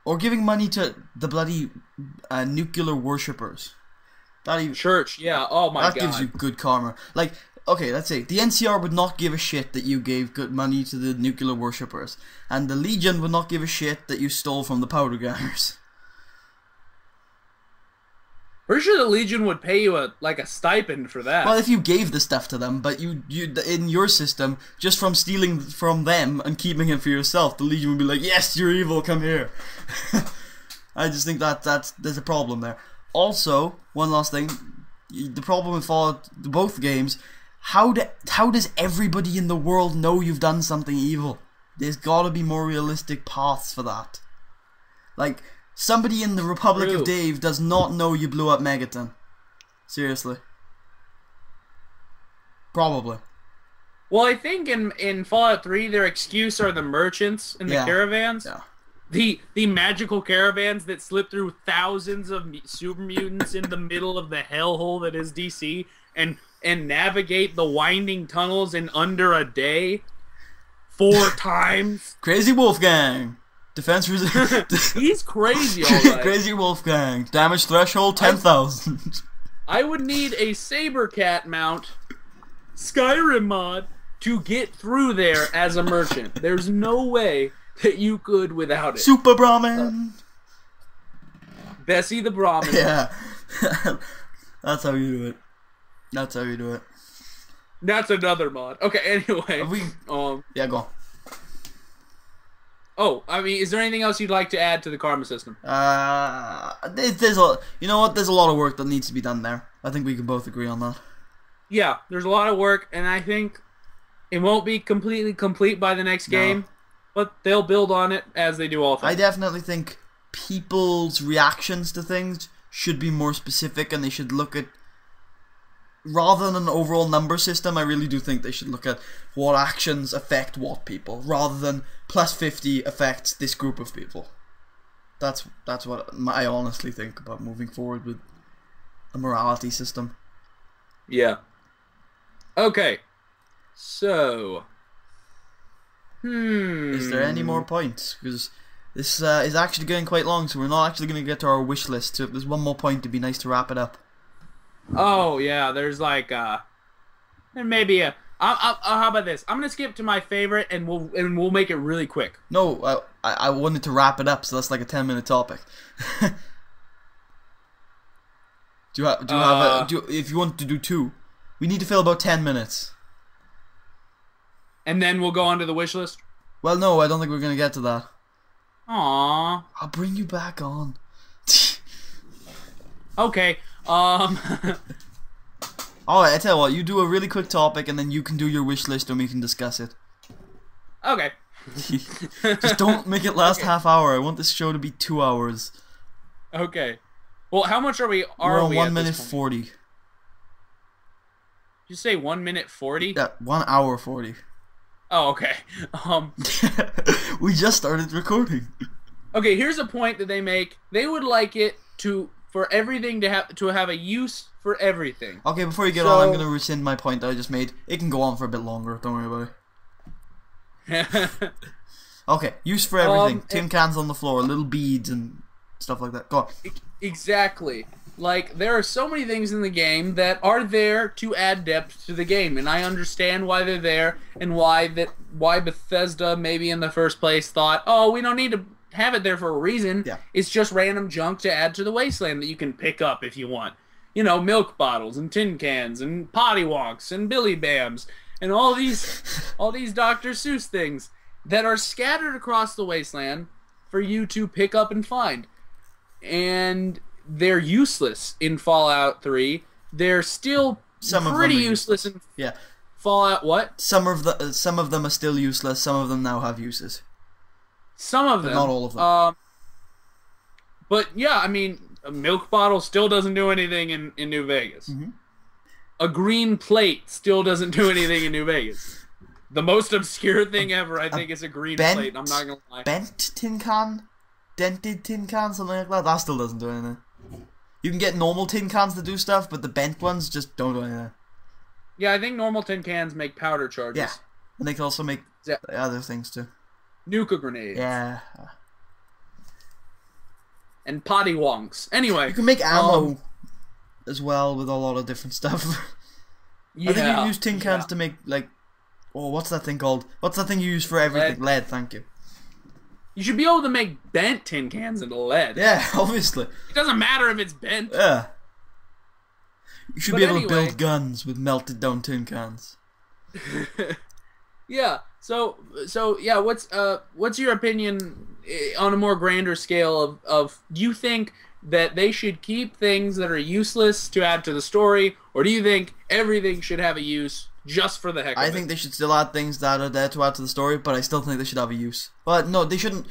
Or giving money to the bloody nuclear worshippers. Church, yeah, oh my god. That gives you good karma. Like, okay, let's say the NCR would not give a shit that you gave good money to the nuclear worshippers, and the Legion would not give a shit that you stole from the powder gangers. Pretty sure the Legion would pay you a stipend for that. Well, if you gave the stuff to them, but you in your system, just from stealing from them and keeping it for yourself, the Legion would be like, yes, you're evil, come here. I just think there's a problem there. Also, one last thing, the problem with Fallout, both games, how does everybody in the world know you've done something evil? There's gotta be more realistic paths for that. Like, somebody in the Republic of Dave does not know you blew up Megaton. Seriously. Probably. Well, I think in Fallout 3, their excuse are the merchants and the caravans. Yeah. The magical caravans that slip through thousands of super mutants in the middle of the hellhole that is DC and navigate the winding tunnels in under a day 4 times. Crazy Wolfgang. Defense He's crazy, alright. Crazy Wolfgang. Damage threshold 10,000. I would need a Sabercat mount Skyrim mod to get through there as a merchant. There's no way that you could without it. Super Brahmin. Bessie the Brahmin. Yeah. That's how you do it. That's how you do it. That's another mod. Okay, anyway. Yeah, go on. Oh, I mean, is there anything else you'd like to add to the karma system? You know what? There's a lot of work that needs to be done there. I think we can both agree on that. Yeah, there's a lot of work, and I think it won't be completely complete by the next game, but they'll build on it as they do all things. I definitely think people's reactions to things should be more specific, and they should look at, rather than an overall number system, I really do think they should look at what actions affect what people, rather than plus 50 affects this group of people. That's what I honestly think about moving forward with a morality system. Yeah. Okay. So. Is there any more points? Because this is actually getting quite long, so we're not actually going to get to our wish list. So if there's one more point, it'd be nice to wrap it up. Oh yeah, there's like there may be a. How about this? I'm gonna skip to my favorite, and we'll make it really quick. No, I wanted to wrap it up, so that's like a 10-minute topic. If you want to do 2, we need to fill about 10 minutes. And then we'll go on to the wish list? Well, no, I don't think we're going to get to that. Aww. I'll bring you back on. Okay. Alright, I tell you what, you do a really quick topic and then you can do your wish list and we can discuss it. Okay. Just don't make it last half hour. I want this show to be 2 hours. Okay. Well, how much are we? We're on 1 minute 40. Did you say 1 minute 40? Yeah, 1 hour 40. Oh, okay. We just started recording. Okay, here's a point that they make. They would like it for everything to have a use for everything. Okay, before you get on, I'm gonna rescind my point that I just made. It can go on for a bit longer. Don't worry about it. Okay, use for everything. Tin cans on the floor, little beads and stuff like that. Go on. Exactly. Like, there are so many things in the game that are there to add depth to the game, and I understand why they're there and why Bethesda maybe in the first place thought, oh, we don't need to have it there for a reason. Yeah. It's just random junk to add to the wasteland that you can pick up if you want. You know, milk bottles and tin cans and potty walks and Billy Bams and all these Dr. Seuss things that are scattered across the wasteland for you to pick up and find. And they're useless in Fallout 3. They're still pretty useless in Fallout. What? Some of them are still useless. Some of them now have uses. Some of them, but not all of them. But yeah, I mean, a milk bottle still doesn't do anything in New Vegas. Mm-hmm. A green plate still doesn't do anything in New Vegas. The most obscure thing ever, I think, is a green plate. I'm not gonna lie. Bent tin can, dented tin can, something like that. That still doesn't do anything. You can get normal tin cans to do stuff, but the bent ones just don't do anything. Yeah, I think normal tin cans make powder charges. Yeah, and they can also make other things too. Nuka grenades. Yeah. And potty wonks. Anyway. You can make ammo as well with a lot of different stuff. Yeah. I think you can use tin cans to make, like, what's that thing called? What's that thing you use for everything? Lead, thank you. You should be able to make bent tin cans into lead. Yeah, obviously. It doesn't matter if it's bent. Yeah. You should be able to build guns with melted down tin cans. Yeah. So yeah, what's your opinion on a more grander scale of do you think that they should keep things that are useless to add to the story, or do you think everything should have a use just for the heck of it? I think they should still add things that are there to add to the story, but I still think they should have a use. But no, they shouldn't.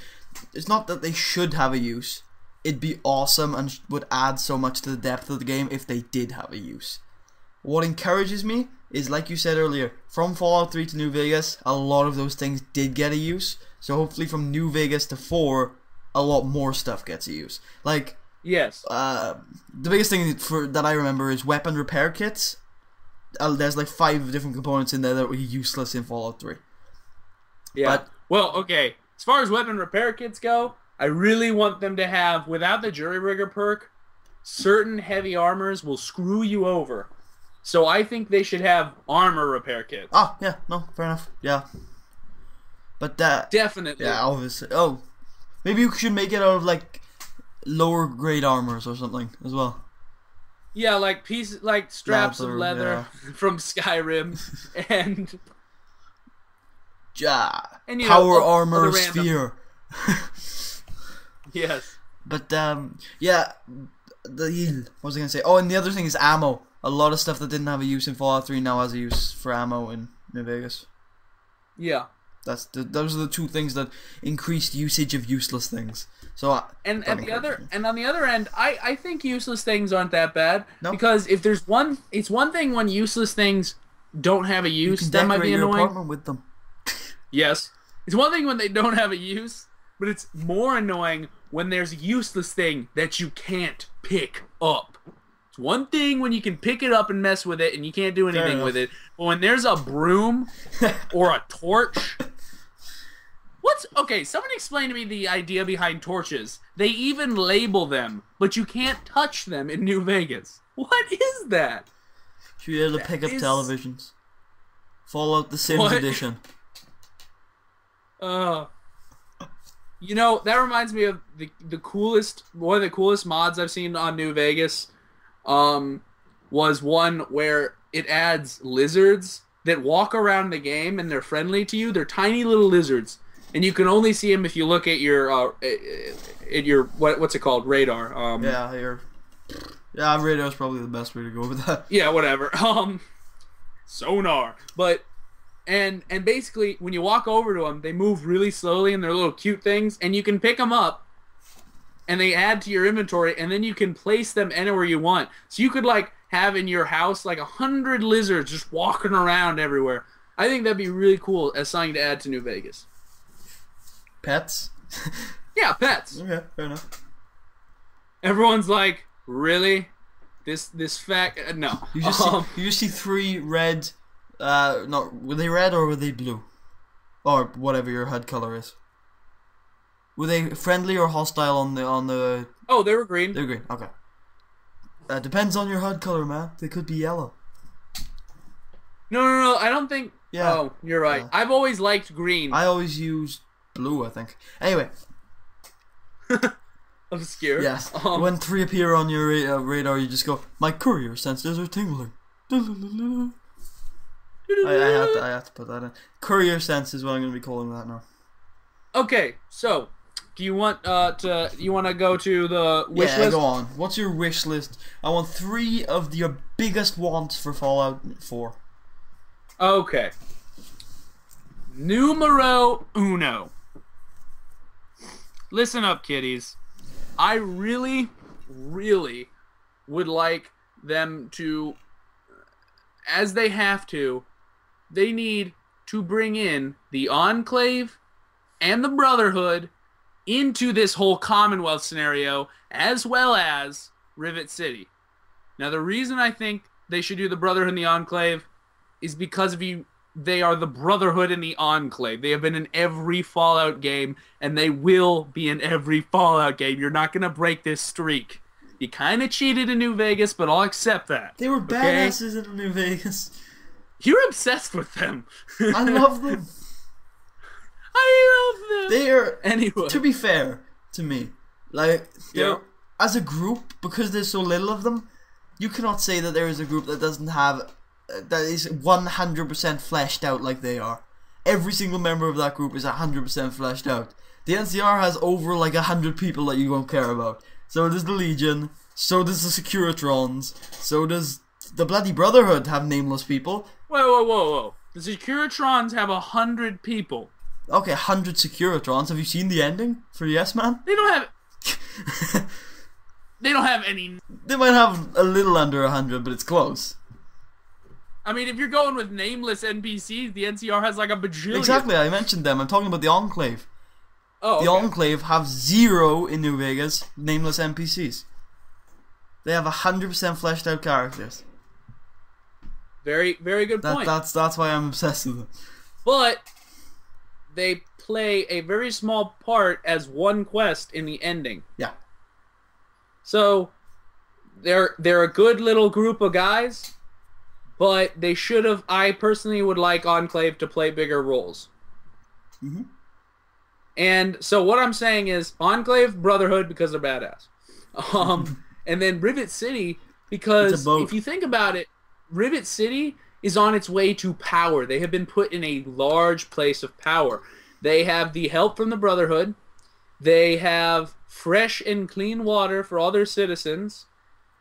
It's not that they should have a use. It'd be awesome and would add so much to the depth of the game if they did have a use. What encourages me is, like you said earlier, from Fallout 3 to New Vegas, a lot of those things did get a use. So hopefully from New Vegas to 4, a lot more stuff gets a use. Like, yes. The biggest thing that I remember is weapon repair kits. There's like 5 different components in there that were useless in Fallout 3. Yeah. Well, okay. As far as weapon repair kits go, I really want them to have, without the jury rigger perk, certain heavy armors will screw you over. So I think they should have armor repair kits. Oh, yeah. No, fair enough. Yeah. But definitely. Yeah, obviously. Oh, maybe you should make it out of like lower grade armors or something as well. Yeah, like straps of leather from Skyrim and power armor sphere. Yes. But yeah, what was I gonna say? Oh, and the other thing is ammo. A lot of stuff that didn't have a use in Fallout 3 now has a use for ammo in New Vegas. Yeah. Those are the 2 things that increased usage of useless things. So on the other end, I think useless things aren't that bad. No. Because if there's it's one thing when useless things don't have a use. You can that might be decorate your annoying. apartment with them. Yes. It's one thing when they don't have a use, but it's more annoying when there's a useless thing that you can't pick up. It's one thing when you can pick it up and mess with it and you can't do anything with it. But when there's a broom or a torch... Okay, someone explain to me the idea behind torches. They even label them, but you can't touch them in New Vegas. What is that? Should be able to pick up televisions. Fallout The Sims Edition. You know, that reminds me of one of the coolest mods I've seen on New Vegas. was one where it adds lizards that walk around the game and they're friendly to you. They're tiny little lizards, and you can only see them if you look at your what's it called, radar. Radar is probably the best way to go with that. Yeah, whatever. Sonar, but. And basically, when you walk over to them, they move really slowly, and they're little cute things, and you can pick them up, and they add to your inventory, and then you can place them anywhere you want. So you could, like, have in your house, like, 100 lizards just walking around everywhere. I think that'd be really cool as something to add to New Vegas. Pets? Yeah, pets. Okay, fair enough. Everyone's like, really? This fact? No. You just see 3 red... no, were they red or were they blue? Or whatever your HUD color is. Were they friendly or hostile on the... Oh, they were green. They were green, okay. Depends on your HUD color, man. They could be yellow. No, I don't think... Yeah. Oh, you're right. Yeah. I've always liked green. I always used blue, I think. Anyway. Obscure. Yes. When 3 appear on your radar, you just go, my courier sensors are tingling. I have to put that in. Courier sense is what I'm going to be calling that now. Okay, so do you want to go to the wish list? Yeah, go on. What's your wish list? I want 3 of your biggest wants for Fallout 4. Okay. Numero uno. Listen up, kiddies. I really, really would like them to, as they have to, they need to bring in the Enclave and the Brotherhood into this whole Commonwealth scenario, as well as Rivet City. Now, the reason I think they should do the Brotherhood and the Enclave is because they are the Brotherhood and the Enclave. They have been in every Fallout game, and they will be in every Fallout game. You're not going to break this streak. You kind of cheated in New Vegas, but I'll accept that. They were badasses in New Vegas. You're obsessed with them. I love them. I love them. They are, anyway. To be fair to me, like, as a group, because there's so little of them, you cannot say that there is a group that doesn't have, that is 100% fleshed out like they are. Every single member of that group is 100% fleshed out. The NCR has over like 100 people that you won't care about. So does the Legion, so does the Securitrons, so does the bloody Brotherhood have nameless people. Whoa. The Securitrons have 100 people. Okay, 100 Securitrons. Have you seen the ending for Yes Man? They don't have... They don't have any... They might have a little under 100, but it's close. I mean, if you're going with nameless NPCs, the NCR has like a bajillion. Exactly, I mentioned them. I'm talking about the Enclave. Oh, okay. The Enclave have 0 in New Vegas nameless NPCs. They have 100% fleshed out characters. Very, very good point. That's why I'm obsessed with them. But they play a very small part as one quest in the ending. Yeah. So they're a good little group of guys, but they should have. I personally would like Enclave to play bigger roles. Mm-hmm. And so what I'm saying is Enclave, Brotherhood because they're badass, and then Rivet City because if you think about it, Rivet City is on its way to power. They have been put in a large place of power. They have the help from the Brotherhood. They have fresh and clean water for all their citizens.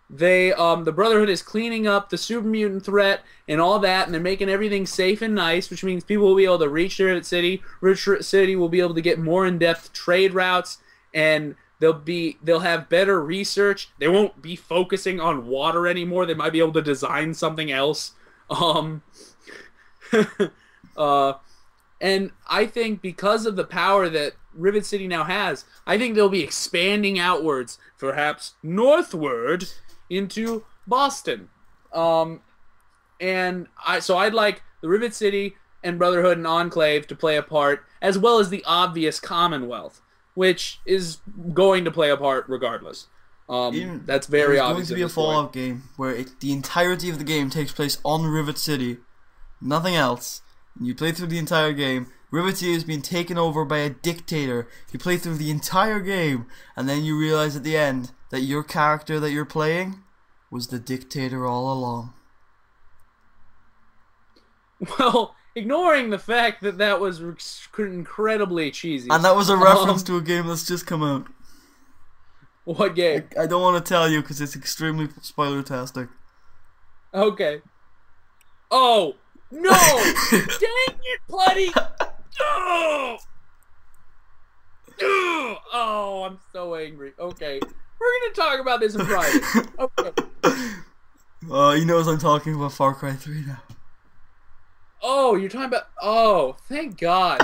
The Brotherhood is cleaning up the super mutant threat and all that, and they're making everything safe and nice, which means people will be able to reach Rivet City. Rivet City will be able to get more in-depth trade routes, and they'll have better research. They won't be focusing on water anymore. They might be able to design something else. And I think because of the power that Rivet City now has, I think they'll be expanding outwards, perhaps northward into Boston. So I'd like the Rivet City and Brotherhood and Enclave to play a part, as well as the obvious Commonwealth, which is going to play a part regardless. That's very obvious. It's going to be a Fallout game where the entirety of the game takes place on Rivet City, nothing else. You play through the entire game. Rivet City has been taken over by a dictator. You play through the entire game, and then you realize at the end that your character that you're playing was the dictator all along. Well, ignoring the fact that that was incredibly cheesy. And that was a reference to a game that's just come out. What game? I don't want to tell you because it's extremely spoiler-tastic. Okay. Oh, no! Dang it, bloody! Oh! Oh, I'm so angry. Okay. We're gonna talk about this in private. Okay. He knows I'm talking about Far Cry 3 now. Oh, you're talking about... Oh, thank God.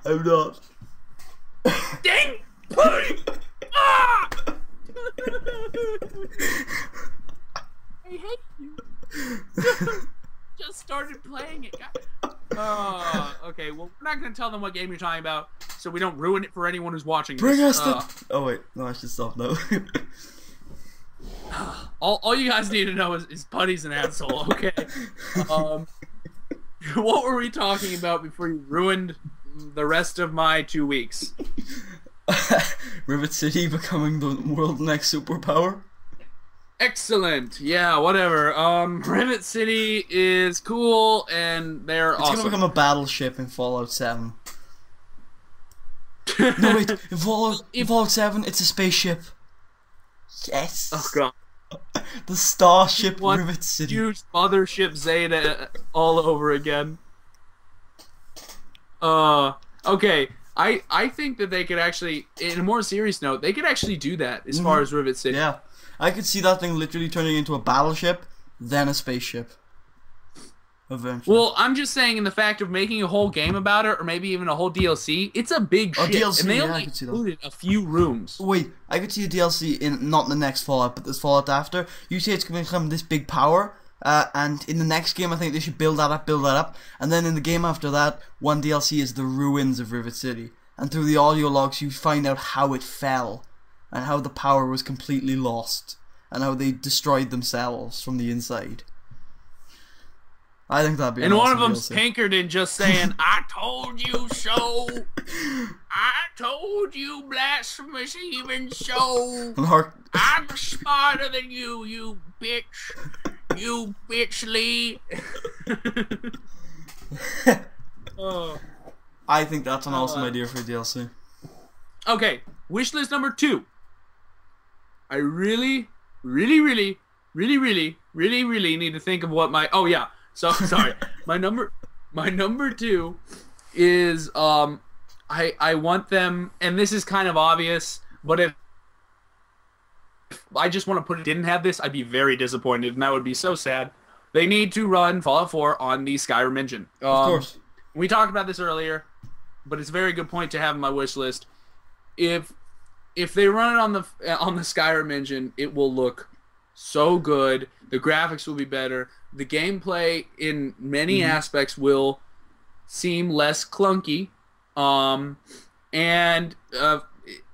I'm not. Dang! Bloody! Ah! I hate you. Just started playing it. Okay, well, we're not going to tell them what game you're talking about, so we don't ruin it for anyone who's watching Bring this. us the... Oh, wait. No, I should stop now. All you guys need to know is Buddy's an asshole, okay? What were we talking about before you ruined the rest of my 2 weeks? Rivet City becoming the world's next superpower? Excellent. Yeah, whatever. Rivet City is cool, and they're awesome. It's gonna become a battleship in Fallout 7. No, wait. In Fallout 7, it's a spaceship. Yes. Oh, God. The Starship Rivet City. Huge Mothership Zeta all over again. Okay. I think that they could actually, in a more serious note, they could actually do that as far as Rivet City. Yeah. I could see that thing literally turning into a battleship, then a spaceship. Eventually. Well, I'm just saying in the fact of making a whole game about it, or maybe even a whole DLC, it's a big shit. DLC, and they yeah, only included a few rooms. Wait, I could see a DLC in, not in the next Fallout, but this Fallout after. You say it's going to become this big power, and in the next game I think they should build that up, and then in the game after that, one DLC is the ruins of Rivet City. And through the audio logs you find out how it fell, and how the power was completely lost, and how they destroyed themselves from the inside. I think that'd be an And one awesome of them's DLC. Pinkerton just saying, I told you so. I told you, blasphemous even so. I'm smarter than you, you bitch. You bitch, Lee. I think that's an awesome idea for a DLC. Okay, wish list number 2. I really need to think of what my... Oh, yeah. So, sorry. my number 2 is, I want them... And this is kind of obvious, but if I just want to put it didn't have this, I'd be very disappointed, and that would be so sad. They need to run Fallout 4 on the Skyrim engine. Of course. We talked about this earlier, but it's a very good point to have on my wish list. If they run it on the Skyrim engine, it will look so good. The graphics will be better. The gameplay in many aspects will seem less clunky. And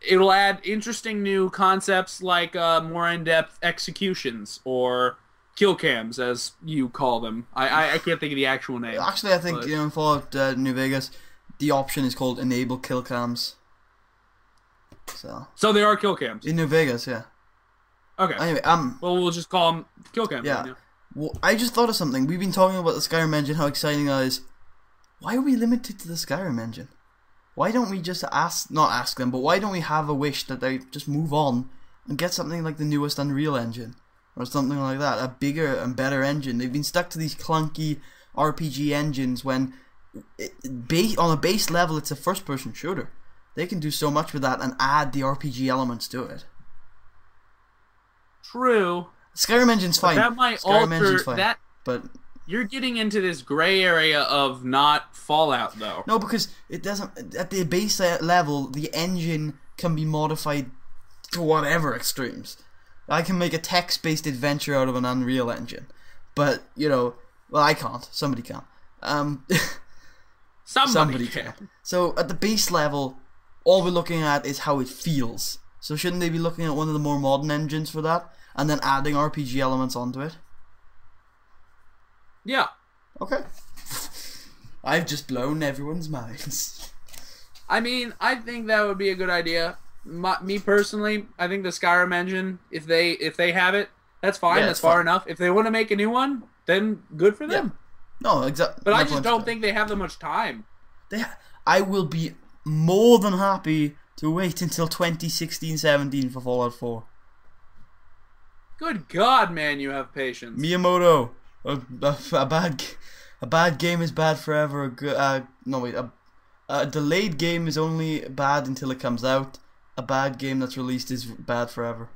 it'll add interesting new concepts like more in-depth executions or kill cams, as you call them. I can't think of the actual name. Actually, I think in Fallout New Vegas, the option is called Enable Kill Cams. So there are kill cams in New Vegas, yeah. Okay. Anyway, well, we'll just call them kill cams. Yeah. Right now. Well, I just thought of something. We've been talking about the Skyrim engine, how exciting that is. Why are we limited to the Skyrim engine? Why don't we just not ask them, but why don't we have a wish that they just move on and get something like the newest Unreal Engine? Or something like that, a bigger and better engine. They've been stuck to these clunky RPG engines when, on a base level, it's a first-person shooter. They can do so much with that and add the RPG elements to it. True. Skyrim engine's fine. That might Skyrim alter engine's fine, that. but you're getting into this gray area of not Fallout, though. No, because it doesn't. At the base level, the engine can be modified to whatever extremes. I can make a text-based adventure out of an Unreal Engine, but well, I can't. Somebody can. Somebody can. So at the base level, all we're looking at is how it feels. So shouldn't they be looking at one of the more modern engines for that, and then adding RPG elements onto it? Yeah. Okay. I've just blown everyone's minds. I mean, I think that would be a good idea. Me personally, I think the Skyrim engine, if they have it, That's fine. Yeah, That's it's far fine. enough. If they want to make a new one, then good for them. No, exactly. But I just don't think they have that much time. I will be more than happy to wait until 2016-17 for Fallout 4. Good God, man, you have patience. Miyamoto, a bad game is bad forever. A delayed game is only bad until it comes out. A bad game that's released is bad forever.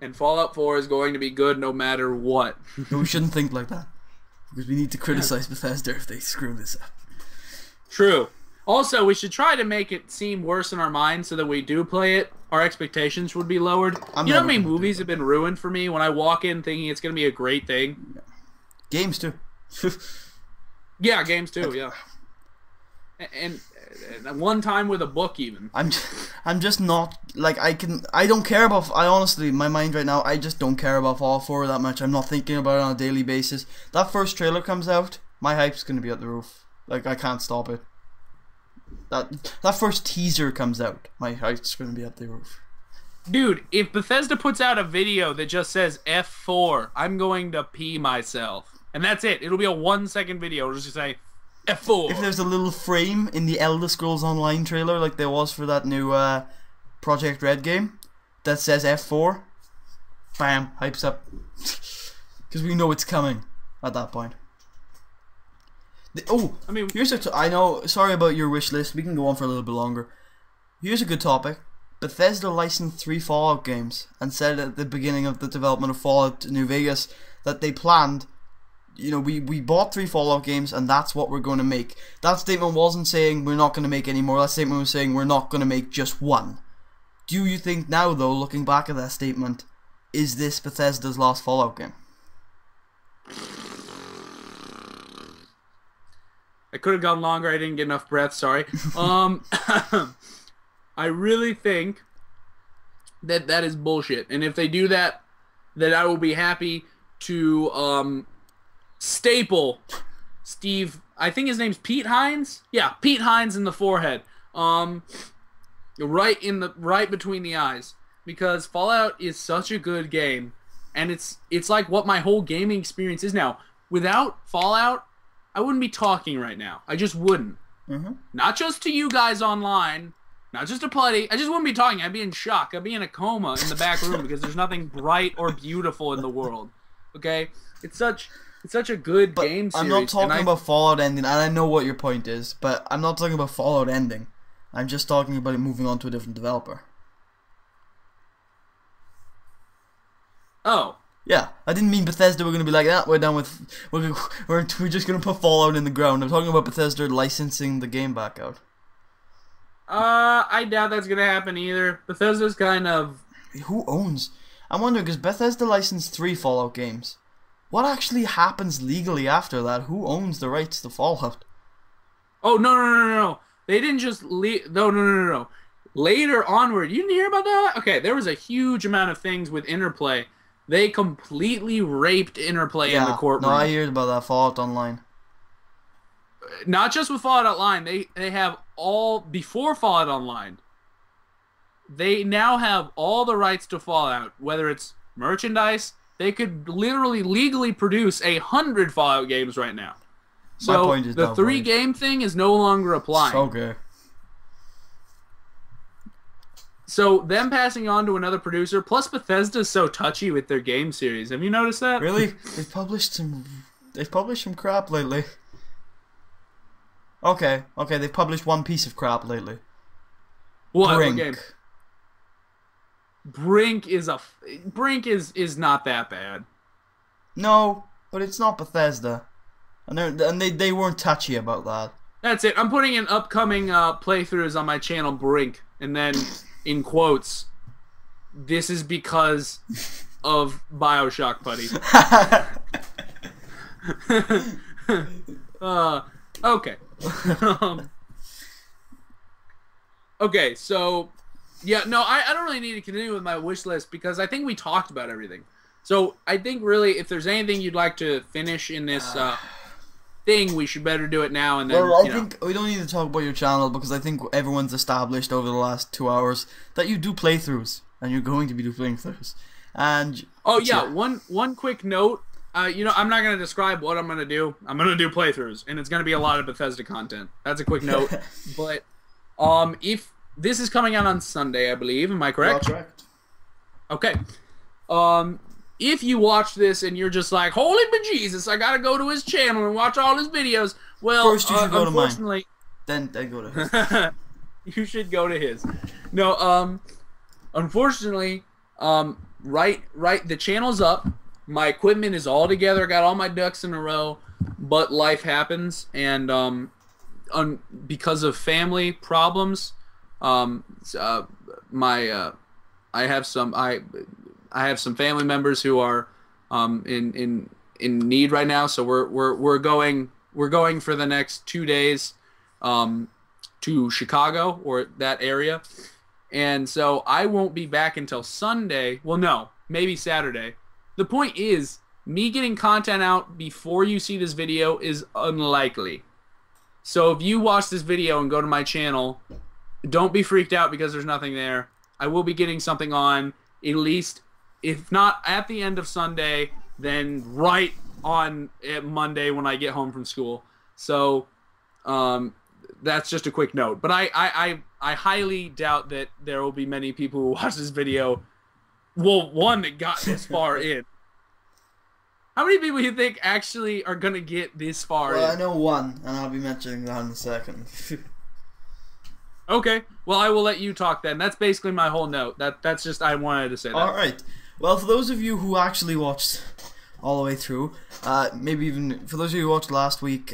And Fallout 4 is going to be good no matter what. No, we shouldn't think like that, because we need to criticize Bethesda if they screw this up. True. Also, we should try to make it seem worse in our minds so that we do play it. Our expectations would be lowered. You know how many movies have been ruined for me when I walk in thinking it's going to be a great thing? Yeah. Games too. Yeah, games too, yeah. And one time with a book even. I'm just not, like, I don't care about, I honestly, my mind right now, I just don't care about Fallout 4 that much. I'm not thinking about it on a daily basis. That first trailer comes out, my hype's gonna be at the roof. Like, I can't stop it. That first teaser comes out, my hype's gonna be at the roof. Dude, if Bethesda puts out a video that just says F4, I'm going to pee myself. And that's it. It'll be a 1-second video. It'll just say F4. If there's a little frame in the Elder Scrolls Online trailer, like there was for that new Project Red game, that says F4, bam, hypes up. Because we know it's coming at that point. I mean, here's I know, sorry about your wish list, we can go on for a little bit longer. Here's a good topic. Bethesda licensed 3 Fallout games and said at the beginning of the development of Fallout New Vegas that they planned, you know, we bought 3 Fallout games and that's what we're going to make. That statement wasn't saying we're not going to make any more. That statement was saying we're not going to make just one. Do you think now, though, looking back at that statement, is this Bethesda's last Fallout game? I could have gone longer. I didn't get enough breath. Sorry. I really think that is bullshit. And if they do that, then I will be happy to staple Steve. I think his name's Pete Hines. Yeah, Pete Hines in the forehead. Right between the eyes, because Fallout is such a good game, and it's like what my whole gaming experience is now. Without Fallout, I wouldn't be talking right now. I just wouldn't. Not just to you guys online, not just to Putty. I just wouldn't be talking. I'd be in shock. I'd be in a coma in the back room because there's nothing bright or beautiful in the world. Okay, it's such a good game series. I'm not talking about Fallout ending, and I know what your point is, but I'm not talking about Fallout ending. I'm just talking about it moving on to a different developer. Oh. Yeah, I didn't mean Bethesda were going to be like that. We're done with. We're just going to put Fallout in the ground. I'm talking about Bethesda licensing the game back out. I doubt that's going to happen either. Bethesda's kind of. Who owns? I'm wondering, because Bethesda licensed 3 Fallout games. What actually happens legally after that? Who owns the rights to Fallout? Oh, no. They didn't just No. Later onward, you didn't hear about that? Okay, there was a huge amount of things with Interplay. They completely raped Interplay in the courtroom. No, I heard about that. Fallout Online. Not just with Fallout Online. They have all... Before Fallout Online, they now have all the rights to Fallout. Whether it's merchandise, they could literally legally produce 100 Fallout games right now. So the 3-game thing is no longer applying. Okay. So them passing on to another producer, plus Bethesda's so touchy with their game series. Have you noticed that? Really? They've published some crap lately. Okay, they've published one piece of crap lately. What? Brink. What game? Brink is not that bad. No, but it's not Bethesda. And they weren't touchy about that. That's it. I'm putting in upcoming playthroughs on my channel, Brink, and then in quotes, this is because of BioShock, buddy. Okay. Okay, so yeah, no, I don't really need to continue with my wish list because I think we talked about everything. So I think really, if there's anything you'd like to finish in this thing, we should better do it now. And then, well, I think we don't need to talk about your channel because I think everyone's established over the last 2 hours that you do playthroughs. and you're going to be playing those. And oh yeah, one quick note. I'm not gonna describe what I'm gonna do. I'm gonna do playthroughs, and it's gonna be a lot of Bethesda content. That's a quick note. But if this is coming out on Sunday, I believe. Am I correct? Correct. Okay. If you watch this and you're just like, holy bejesus, I gotta go to his channel and watch all his videos. Well, first you should go to mine. Then go to his. You should go to his. No, unfortunately, right, the channel's up. My equipment is all together. I got all my ducks in a row, but life happens, and because of family problems, I have some family members who are in need right now. So we're going for the next 2 days to Chicago or that area, and so I won't be back until Sunday. Well, no, maybe Saturday. The point is, me getting content out before you see this video is unlikely. So if you watch this video and go to my channel, don't be freaked out because there's nothing there. I will be getting something on, at least, if not at the end of Sunday, then right on Monday when I get home from school. So that's just a quick note. But I highly doubt that there will be many people who watch this video. Well, one that got this far in. How many people do you think actually are going to get this far in? Well, I know one, and I'll be mentioning that in a second. Okay. Well, I will let you talk then. That's basically my whole note. That's just, I wanted to say that. Alright. Well, for those of you who actually watched all the way through, maybe even for those of you who watched last week,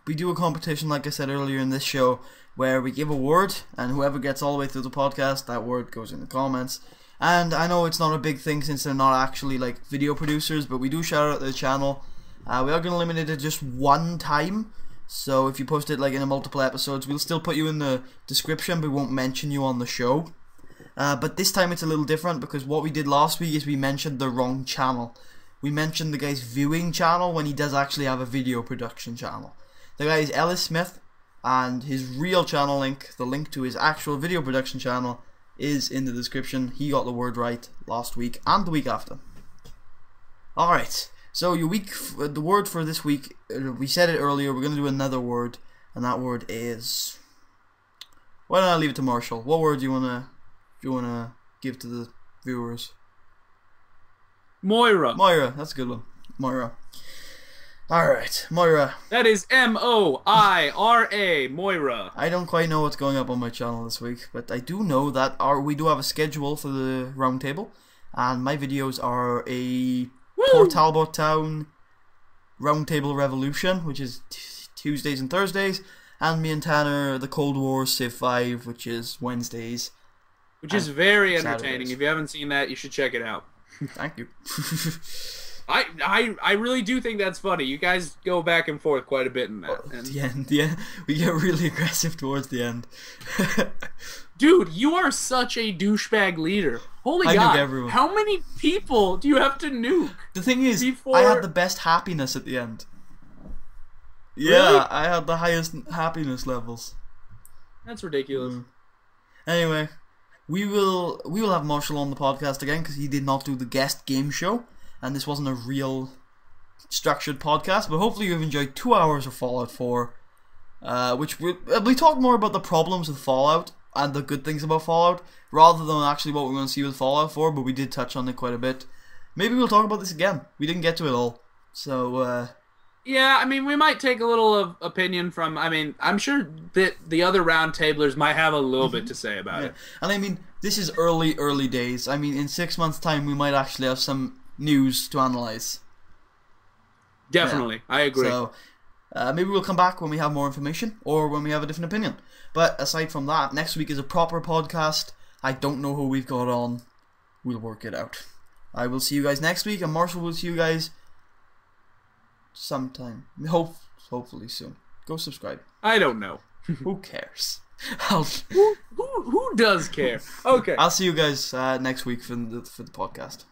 we do a competition, like I said earlier in this show, where we give a word, and whoever gets all the way through the podcast, that word goes in the comments. And I know it's not a big thing since they're not actually like video producers, but we do shout out the channel. We are going to limit it to just one time, so if you post it like in a multiple episodes, we'll still put you in the description, but we won't mention you on the show. But this time it's a little different, because what we did last week is we mentioned the wrong channel. We mentioned the guy's viewing channel when he does actually have a video production channel. The guy is Ellis Smith, and his real channel link, the link to his actual video production channel, is in the description. He got the word right last week and the week after. Alright, so the word for this week, we said it earlier, we're going to do another word, and that word is... Why don't I leave it to Marshall? What word do you want to give to the viewers? Moira. Moira, that's a good one. Moira. Alright, Moira. That is M-O-I-R-A, Moira. I don't quite know what's going up on my channel this week, but I do know that we do have a schedule for the roundtable, and my videos are a Port Talbot Town Roundtable Revolution, which is Tuesdays and Thursdays, and me and Tanner, the Cold War Civ 5, which is Wednesdays. Which is very entertaining. Saturdays. If you haven't seen that, you should check it out. Thank you. I really do think that's funny. You guys go back and forth quite a bit in that. And the end, yeah. We get really aggressive towards the end. Dude, you are such a douchebag leader. Holy I God. nuke everyone. How many people do you have to nuke? The thing is, before... I had the best happiness at the end. Yeah, Really? I had the highest happiness levels. That's ridiculous. Anyway, we will have Marshall on the podcast again, because he did not do the guest game show, and this wasn't a real structured podcast, but hopefully you've enjoyed 2 hours of Fallout 4, which we talk more about the problems with Fallout and the good things about Fallout, rather than actually what we're going to see with Fallout 4, but we did touch on it quite a bit. Maybe we'll talk about this again. We didn't get to it all, so... Yeah, I mean, we might take a little of opinion from... I mean, I'm sure that the other roundtablers might have a little bit to say about it. And I mean, this is early days. I mean, in 6 months' time, we might actually have some news to analyze. Definitely, I agree. So, maybe we'll come back when we have more information, or when we have a different opinion. But aside from that, next week is a proper podcast. I don't know who we've got on. We'll work it out. I will see you guys next week, and Marshall will see you guys sometime. Hopefully soon. Go subscribe. I don't know. Who cares? Who does care? Okay. I'll see you guys next week for the podcast.